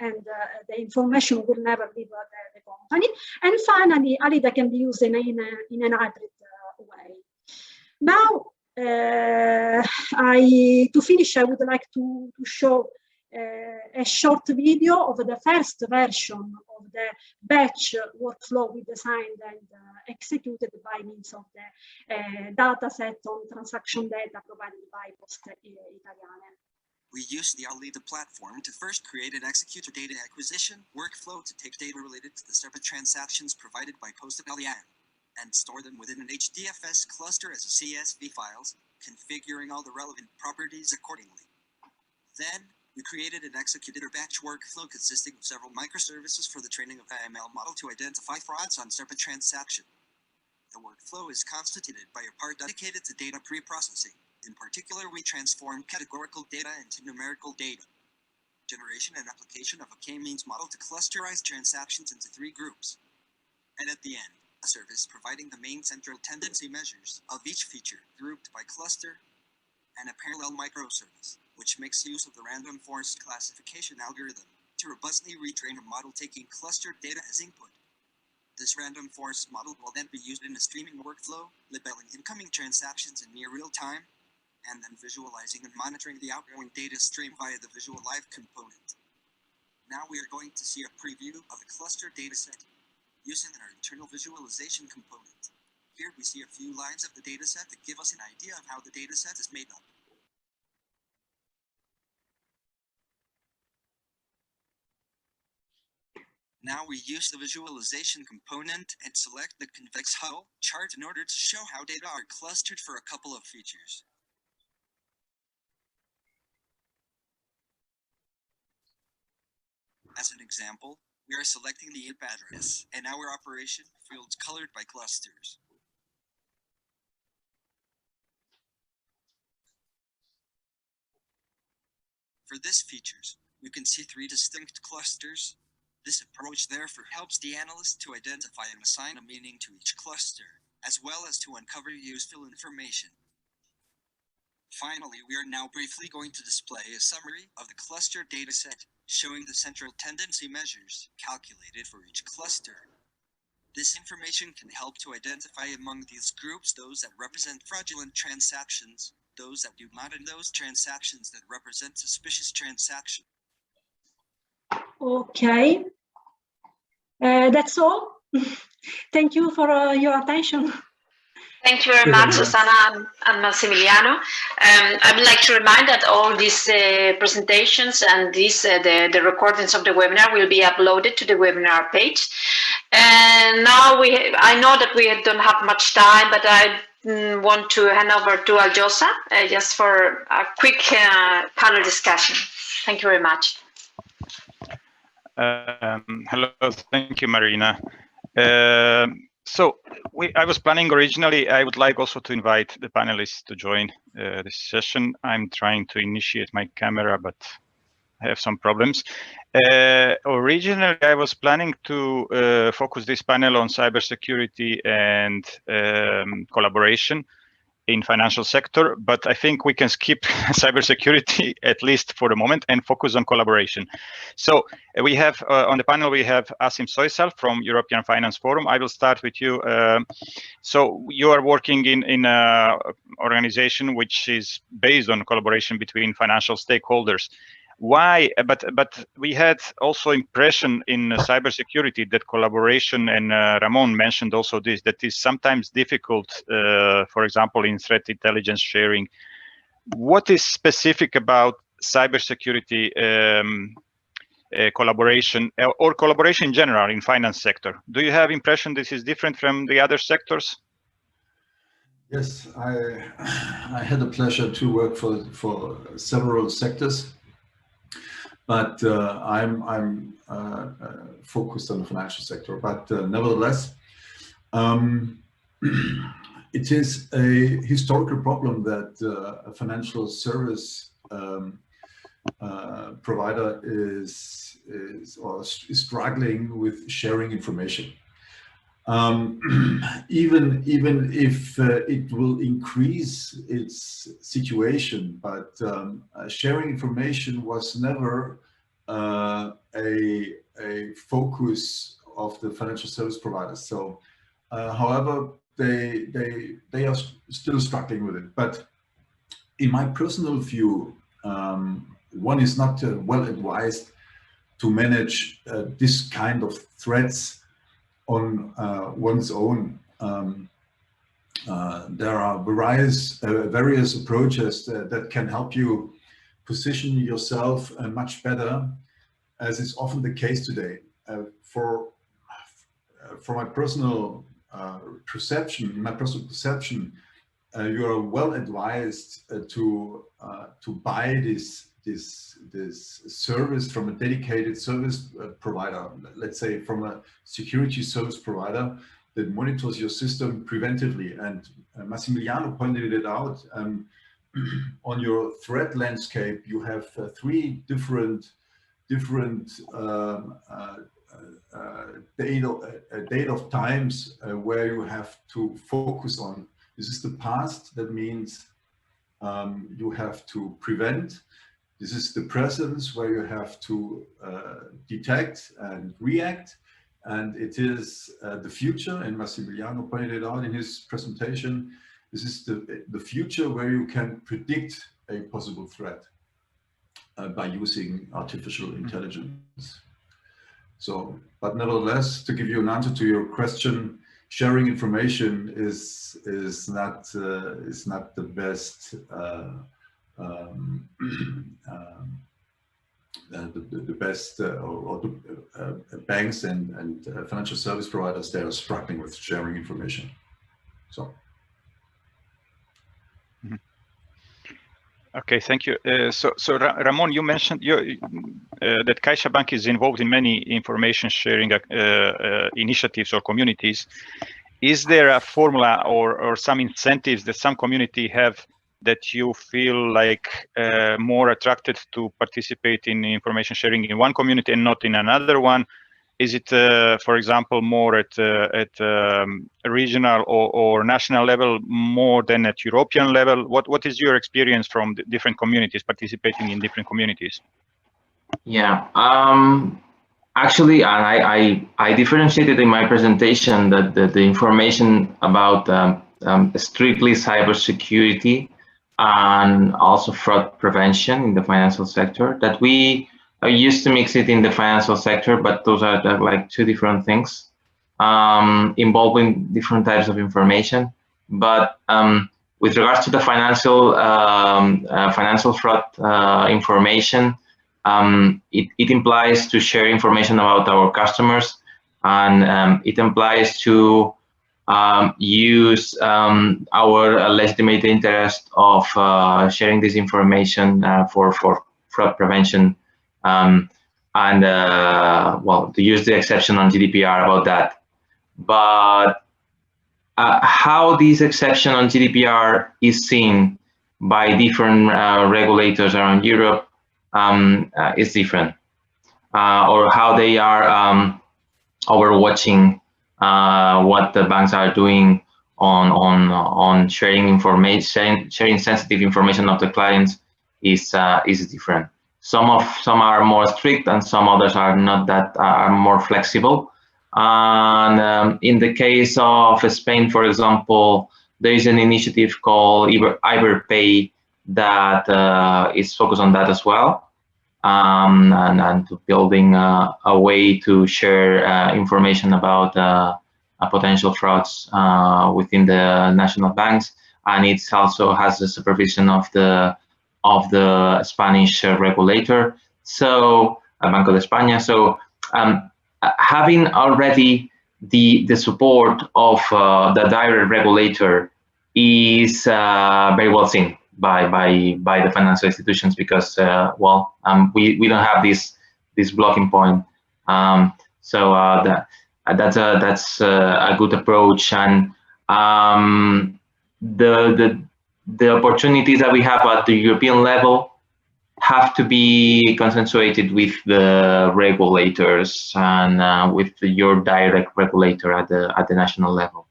and the information will never leave the company. And finally, Alida can be used in an hybrid way. Now, to finish, I would like to show a short video of the first version of the batch workflow we designed and executed by means of the data set on transaction data provided by Poste Italiane. We used the Alida platform to first create and execute a data acquisition workflow to take data related to the separate transactions provided by Poste Italiane and store them within an HDFS cluster as CSV files, configuring all the relevant properties accordingly. Then, we created and executed a batch workflow consisting of several microservices for the training of the ML model to identify frauds on separate transactions. The workflow is constituted by a part dedicated to data pre-processing. In particular, we transform categorical data into numerical data. Generation and application of a k-means model to clusterize transactions into 3 groups. And at the end, a service providing the main central tendency measures of each feature grouped by cluster, and a parallel microservice, which makes use of the random forest classification algorithm to robustly retrain a model taking clustered data as input. This random forest model will then be used in a streaming workflow, labeling incoming transactions in near real time, and then visualizing and monitoring the outgoing data stream via the Visual Live component. Now we are going to see a preview of the cluster dataset using our internal visualization component. Here we see a few lines of the dataset that give us an idea of how the dataset is made up. Now we use the visualization component and select the convex hull chart in order to show how data are clustered for a couple of features. As an example, we are selecting the IP address and our operation fields colored by clusters. For this features, you can see 3 distinct clusters. This approach therefore helps the analyst to identify and assign a meaning to each cluster, as well as to uncover useful information. Finally, we are now briefly going to display a summary of the cluster dataset, showing the central tendency measures calculated for each cluster. This information can help to identify among these groups those that represent fraudulent transactions, those that do not, and those transactions that represent suspicious transactions. Okay, that's all. Thank you for your attention. Thank you very much, Susanna and Massimiliano. I would like to remind that all these presentations and the recordings of the webinar will be uploaded to the webinar page. And now I know that we don't have much time, but I want to hand over to Aljosa just for a quick panel discussion. Thank you very much. Hello, thank you, Marina. So I was planning originally, I would like also to invite the panelists to join this session. I'm trying to initiate my camera, but I have some problems. Originally, I was planning to focus this panel on cybersecurity and collaboration in financial sector, but I think we can skip cybersecurity at least for the moment and focus on collaboration. So we have on the panel, we have Asim Soysal from European Finance Forum. I will start with you. So you are working in an organization which is based on collaboration between financial stakeholders. Why? But we had also impression in cybersecurity that collaboration, and Ramon mentioned also this, that is sometimes difficult, for example, in threat intelligence sharing. What is specific about cybersecurity collaboration or collaboration in general in finance sector? Do you have impression this is different from the other sectors? Yes, I had the pleasure to work for several sectors. But I'm focused on the financial sector. But nevertheless, it is a historical problem that a financial service provider is struggling with sharing information. Even if it will increase its situation, but sharing information was never a focus of the financial service providers. So, however, they are still struggling with it. But in my personal view, one is not well advised to manage this kind of threats on one's own. There are various approaches that can help you position yourself much better, as is often the case today. For my personal perception, you are well advised to buy this service from a dedicated service provider, let's say from a security service provider that monitors your system preventively. And Massimiliano pointed it out. On your threat landscape, you have three different date of times where you have to focus on. This is the past. That means you have to prevent. This is the presence, where you have to detect and react. And it is the future, and Massimiliano pointed it out in his presentation. This is the future, where you can predict a possible threat by using artificial intelligence. So, but nevertheless, to give you an answer to your question, sharing information is not the best. The best banks and financial service providers, they are struggling with sharing information. So. Okay, thank you. So Ramon, you mentioned that CaixaBank is involved in many information sharing initiatives or communities. Is there a formula or some incentives that some community have that you feel like more attracted to participate in information sharing in one community and not in another one? Is it, for example, more at regional or national level more than at European level? What is your experience from the different communities participating in different communities? Yeah, actually, I differentiated in my presentation that the information about strictly cybersecurity and also fraud prevention in the financial sector, that we are used to mix it in the financial sector, but those are like two different things involving different types of information. But with regards to the financial fraud information, it implies to share information about our customers, and it implies to use our legitimate interest of sharing this information for fraud prevention, and well, to use the exception on GDPR about that. But how this exception on GDPR is seen by different regulators around Europe is different, or how they are overwatching what the banks are doing on sharing information, sharing sensitive information of the clients is different. Some are more strict, and some others are not that, are more flexible. And in the case of Spain, for example, there is an initiative called Iberpay that is focused on that as well, and to building a way to share information about potential frauds within the national banks, and it also has the supervision of the Spanish regulator, so Banco de España. So having already the support of the direct regulator is very well seen by the financial institutions, because well, we don't have this blocking point. So that's a good approach, and the opportunities that we have at the European level have to be consensuated with the regulators and with your direct regulator at the national level.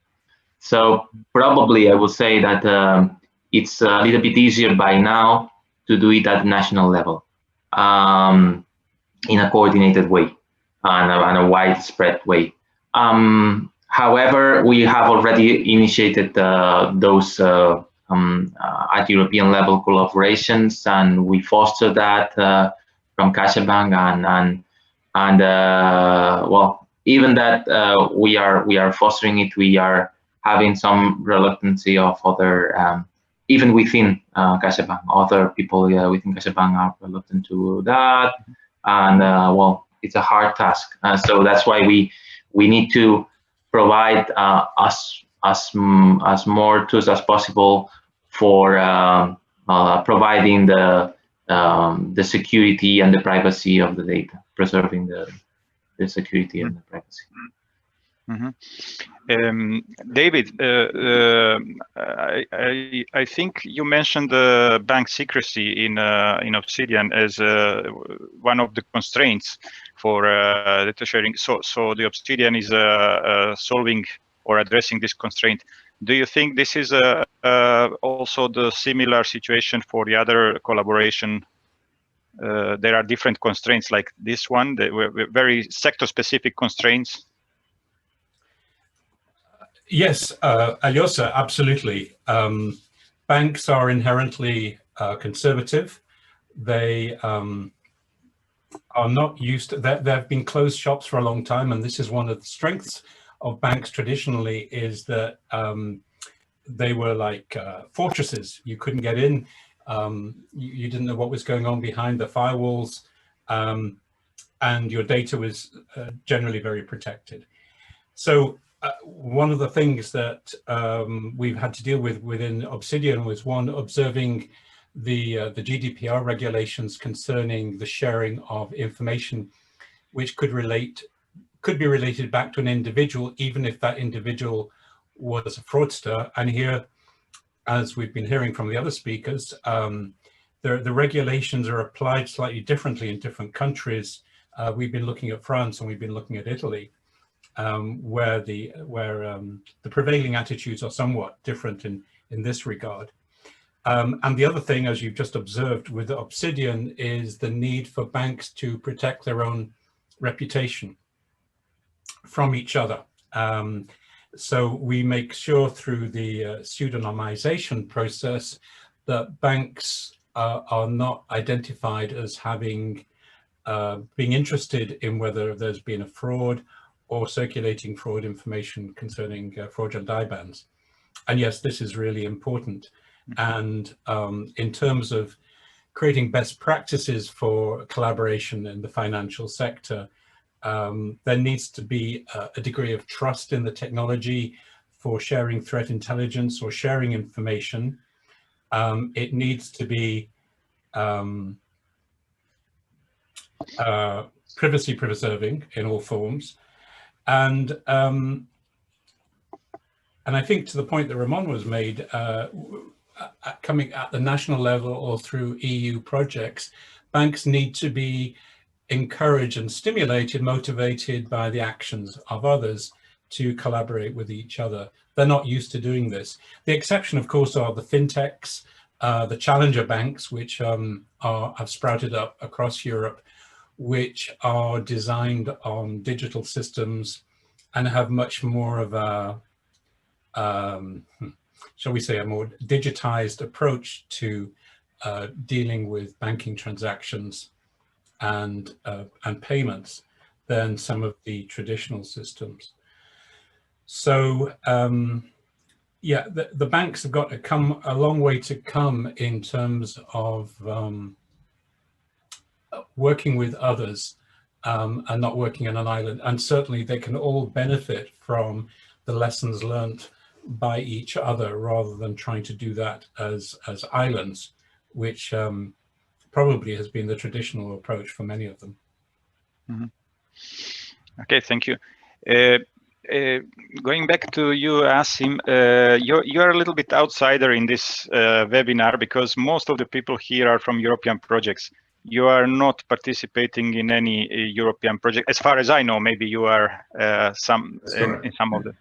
So probably I would say that it's a little bit easier by now to do it at the national level in a coordinated way and a widespread way. However, we have already initiated those at European level collaborations, and we foster that from CaixaBank, and well, even that we are fostering it, we are having some reluctancy of other even within CaixaBank, other people within CaixaBank are reluctant to do that, and well, it's a hard task. So that's why we need to provide as more tools as possible for providing the security and the privacy of the data, preserving the security and the privacy. David, I think you mentioned bank secrecy in Obsidian as one of the constraints for data sharing. So the Obsidian is solving or addressing this constraint. Do you think this is also the similar situation for the other collaboration? There are different constraints like this one. They were very sector-specific constraints. Yes, Aljosa, absolutely. Banks are inherently conservative. They are not used to that. There have been closed shops for a long time, and this is one of the strengths of banks traditionally, is that they were like fortresses. You couldn't get in. You didn't know what was going on behind the firewalls, and your data was generally very protected. So one of the things that we've had to deal with within Obsidian was, one, observing the GDPR regulations concerning the sharing of information, which could be related back to an individual, even if that individual was a fraudster. And here, as we've been hearing from the other speakers, the regulations are applied slightly differently in different countries. We've been looking at France and we've been looking at Italy, where the prevailing attitudes are somewhat different in this regard. And the other thing, as you've just observed with Obsidian, is the need for banks to protect their own reputation from each other. So we make sure through the pseudonymization process that banks are not identified as having being interested in whether there's been a fraud or circulating fraud information concerning fraudulent IBANs. And yes, this is really important. And in terms of creating best practices for collaboration in the financial sector, there needs to be a degree of trust in the technology for sharing threat intelligence or sharing information. It needs to be privacy preserving in all forms. And And I think to the point that Ramon was made, coming at the national level or through EU projects, banks need to be encouraged and stimulated, motivated by the actions of others to collaborate with each other. They're not used to doing this. The exception, of course, are the fintechs, the challenger banks, which have sprouted up across Europe, which are designed on digital systems and have much more of a, shall we say, a more digitized approach to dealing with banking transactions and payments than some of the traditional systems. So yeah, the banks have got to come a long way to come in terms of working with others and not working on an island. And certainly they can all benefit from the lessons learned by each other rather than trying to do that as islands, which probably has been the traditional approach for many of them. Mm-hmm. Okay, thank you. Going back to you, Asim, you're a little bit outsider in this webinar because most of the people here are from European projects. You are not participating in any European project, as far as I know. Maybe you are in some of them.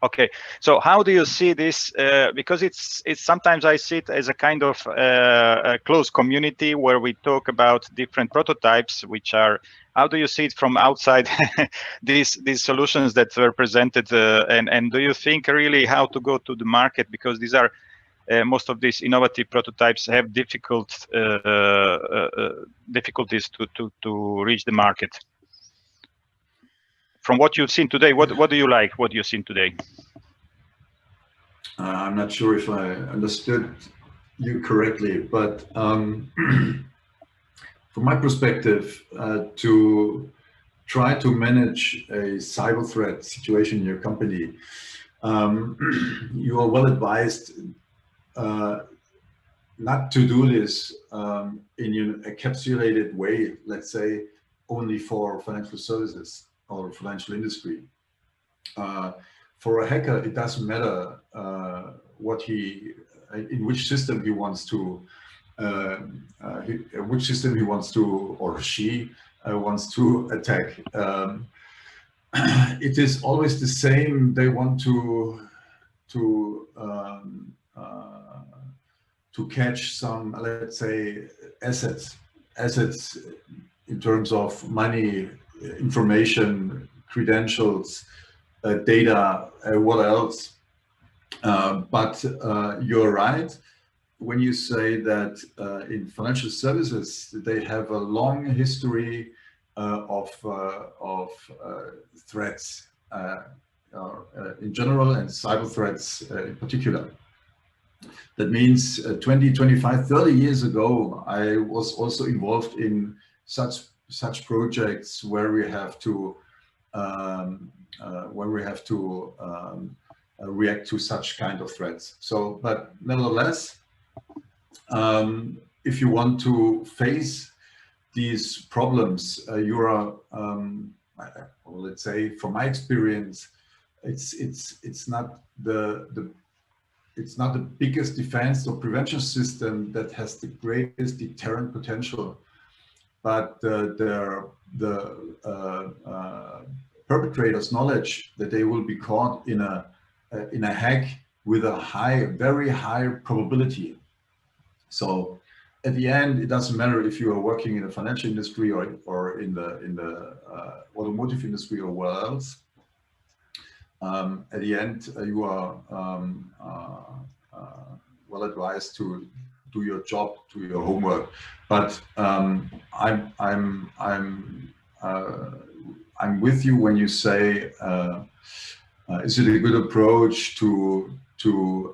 Okay, so how do you see this? Because it's sometimes I see it as a kind of a close community where we talk about different prototypes, which are. How do you see it from outside these solutions that were presented? And do you think really how to go to the market? Because these are most of these innovative prototypes have difficulties to reach the market. From what you've seen today, what do you like? What you've seen today? I'm not sure if I understood you correctly, but from my perspective, to try to manage a cyber threat situation in your company, you are well advised not to do this in an encapsulated way, let's say, only for financial services or financial industry. For a hacker, it doesn't matter in which system he wants to or she wants to attack. It is always the same. They want to catch some, let's say, assets in terms of money, information, credentials, data, what else? But you're right when you say that in financial services they have a long history of threats in general and cyber threats in particular. That means 20, 25, 30 years ago, I was also involved in such projects where we have to react to such kind of threats. So, but nevertheless, if you want to face these problems, you are, let's say, from my experience, it's not the biggest defense or prevention system that has the greatest deterrent potential, but the perpetrators' knowledge that they will be caught in a hack with a very high probability. So at the end, it doesn't matter if you are working in the financial industry or in the automotive industry or where else. At the end, you are well advised to do your job, do your homework. But I'm with you when you say, is it a good approach to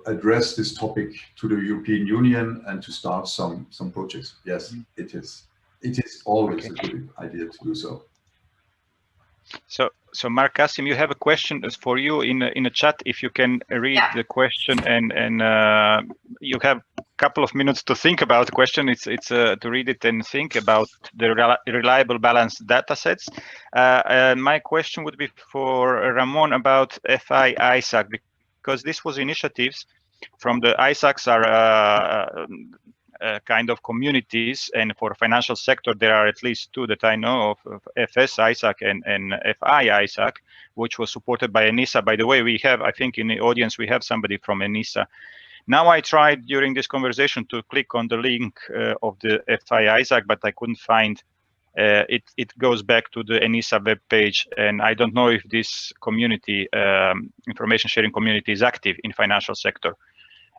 address this topic to the European Union and to start some projects? Yes, it is. It is always a good idea to do so. So Mark Asim, you have a question for you in a chat. If you can read the question and you have a couple of minutes to think about the question. It's to read it and think about the reliable balanced data sets. My question would be for Ramon about FI ISAC, because this was initiatives from the ISACs are kind of communities, and for financial sector there are at least two that I know of, FS ISAC and FI ISAC, which was supported by ENISA. By the way, we have, I think in the audience we have somebody from ENISA. Now I tried during this conversation to click on the link of the FI ISAC, but I couldn't find it goes back to the ENISA web page, and I don't know if this community, information sharing community, is active in financial sector.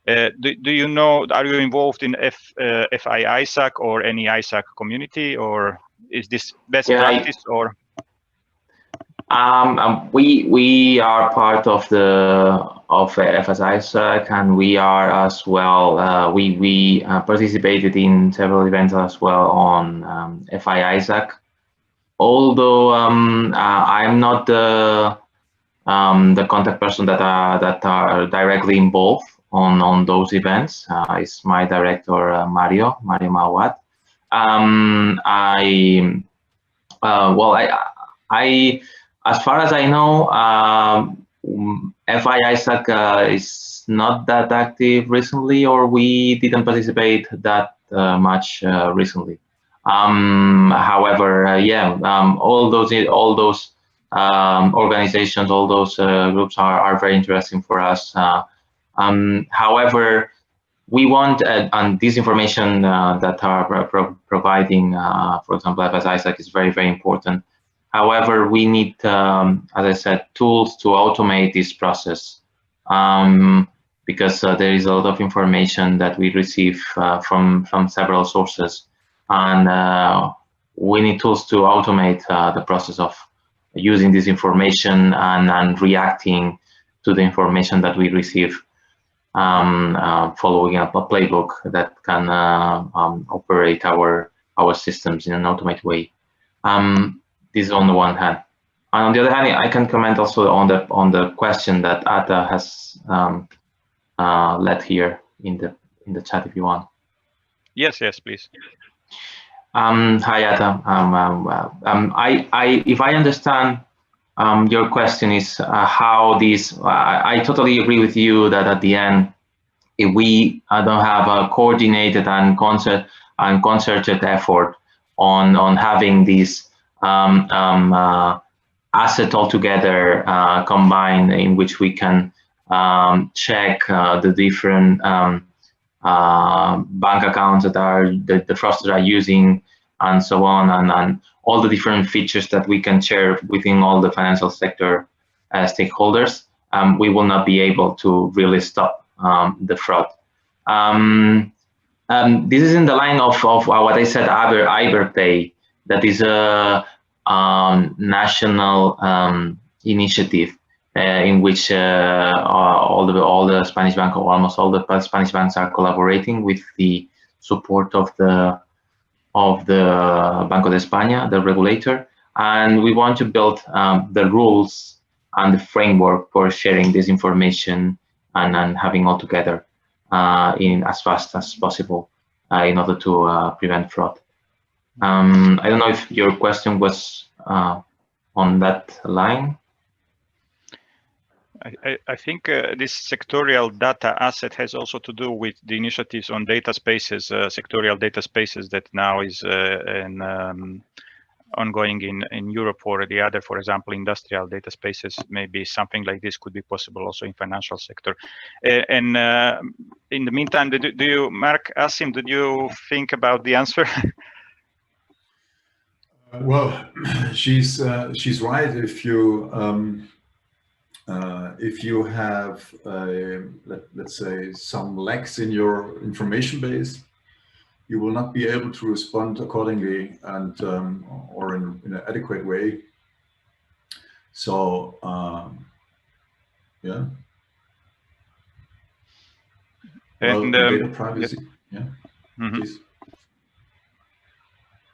Do you know, are you involved in FI ISAC or any ISAC community, or is this best practice? Or we are part of FS ISAC, and we are as well. We participated in several events as well on FI ISAC. Although I'm not the contact person that are directly involved on those events. It's my director Mario Mawad. I as far as I know, FI ISAC is not that active recently, or we didn't participate that much recently. However, all those organizations, all those groups are very interesting for us. However, we want, and this information that are providing, for example, FS ISAC is very, very important. However, we need, as I said, tools to automate this process, because there is a lot of information that we receive from several sources, and we need tools to automate the process of using this information and reacting to the information that we receive, following up a playbook that can operate our systems in an automated way. This is on the one hand, and on the other hand, I can comment also on the question that Atta has led here in the chat, if you want. Yes, please. Hi, Atta. If I understand, your question is how these. I totally agree with you that at the end, if we don't have a coordinated and concerted effort on having these asset all together, combined, in which we can check the different bank accounts that the fraudsters are using, and so on, and all the different features that we can share within all the financial sector stakeholders, we will not be able to really stop the fraud. This is in the line of what I said, Iberpay, that is a national initiative in which all the Spanish banks, or almost all the Spanish banks, are collaborating with the support of the Banco de España, the regulator, and we want to build the rules and the framework for sharing this information and having all together in as fast as possible in order to prevent fraud. I don't know if your question was on that line. I think this sectorial data asset has also to do with the initiatives on data spaces, sectorial data spaces, that now is ongoing in Europe, or the other, for example, industrial data spaces. Maybe something like this could be possible also in financial sector. And in the meantime, do you, Mark Asim, did you think about the answer? Well, she's right. If you have, let's say, some lacks in your information base, you will not be able to respond accordingly and or in an adequate way. So yeah. And well, data privacy. Yeah. Mm-hmm.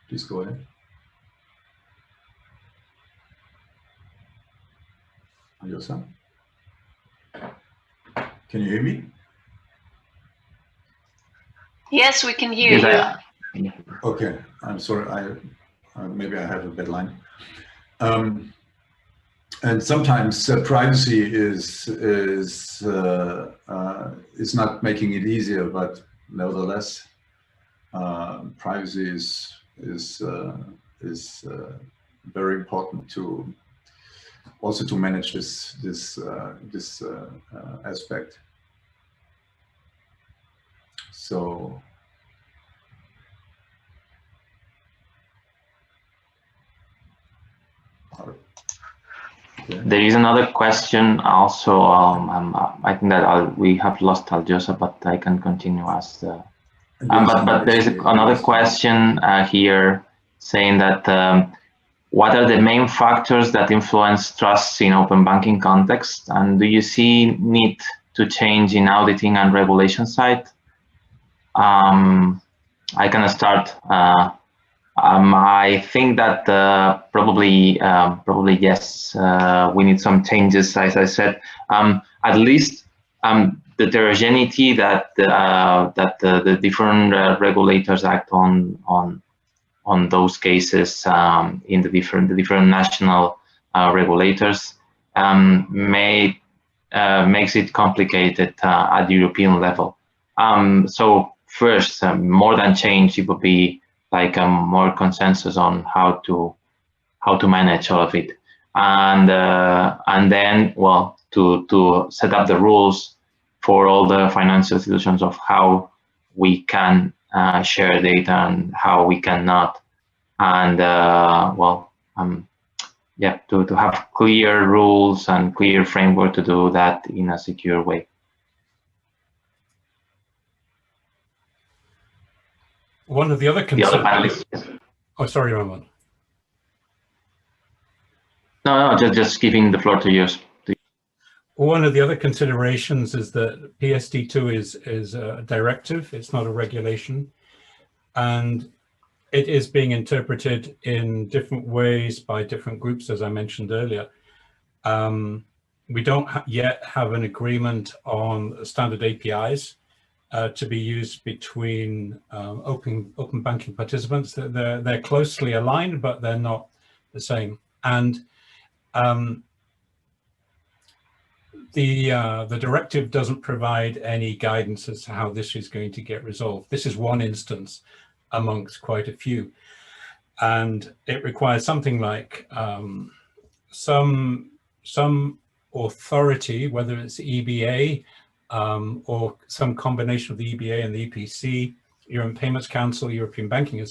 Please go ahead. Ayosa? Can you hear me? Yes, we can hear you. Okay, I'm sorry. Maybe I have a bad line. And sometimes privacy is not making it easier, but nevertheless, privacy is very important to also to manage this aspect. So. There is another question also. I think that we have lost Aljosa, but I can continue as the. But there is another question here saying that what are the main factors that influence trust in open banking context, and do you see need to change in auditing and regulation side? I can start. I think that probably yes. We need some changes, as I said. At least the heterogeneity that the different regulators act on those cases in the different national regulators makes it complicated at the European level. So first, more than change, it would be like more consensus on how to manage all of it, and then, well, to set up the rules for all the financial institutions of how we can share data and how we cannot, and yeah, to have clear rules and clear framework to do that in a secure way. One of the other concerns. Oh, sorry, Ramon. No, just giving the floor to you. One of the other considerations is that PSD2 is a directive. It's not a regulation, and it is being interpreted in different ways by different groups, as I mentioned earlier. We don't yet have an agreement on standard APIs to be used between open banking participants. They're closely aligned, but they're not the same. And the directive doesn't provide any guidance as to how this is going to get resolved. This is one instance amongst quite a few, and it requires something like some authority, whether it's EBA or some combination of the EBA and the EPC, European Payments Council, European Banking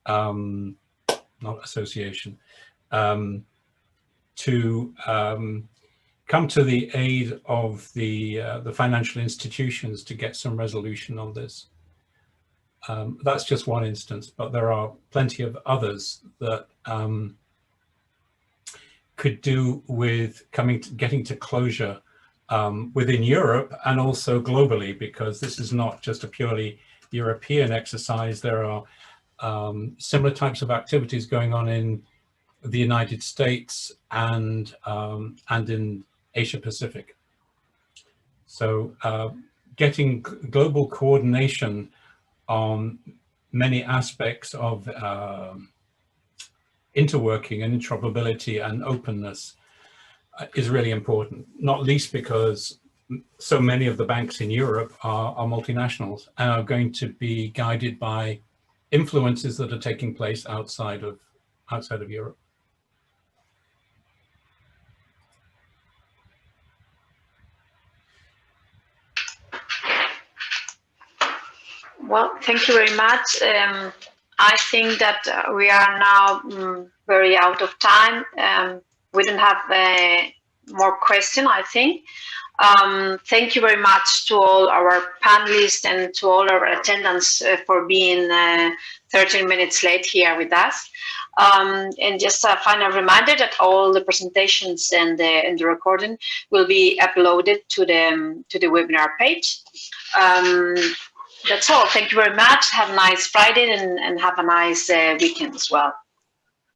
not Association, to come to the aid of the financial institutions to get some resolution on this. That's just one instance, but there are plenty of others that could do with getting to closure within Europe and also globally, because this is not just a purely European exercise. There are similar types of activities going on in the United States and in Asia Pacific. So getting global coordination on many aspects of interworking and interoperability and openness is really important, not least because so many of the banks in Europe are multinationals and are going to be guided by influences that are taking place outside of Europe. Well, thank you very much. I think that we are now very out of time. We don't have more questions, I think. Thank you very much to all our panelists and to all our attendants for being 13 minutes late here with us. And just a final reminder that all the presentations and the recording will be uploaded to the webinar page. That's all. Thank you very much. Have a nice Friday and have a nice weekend as well.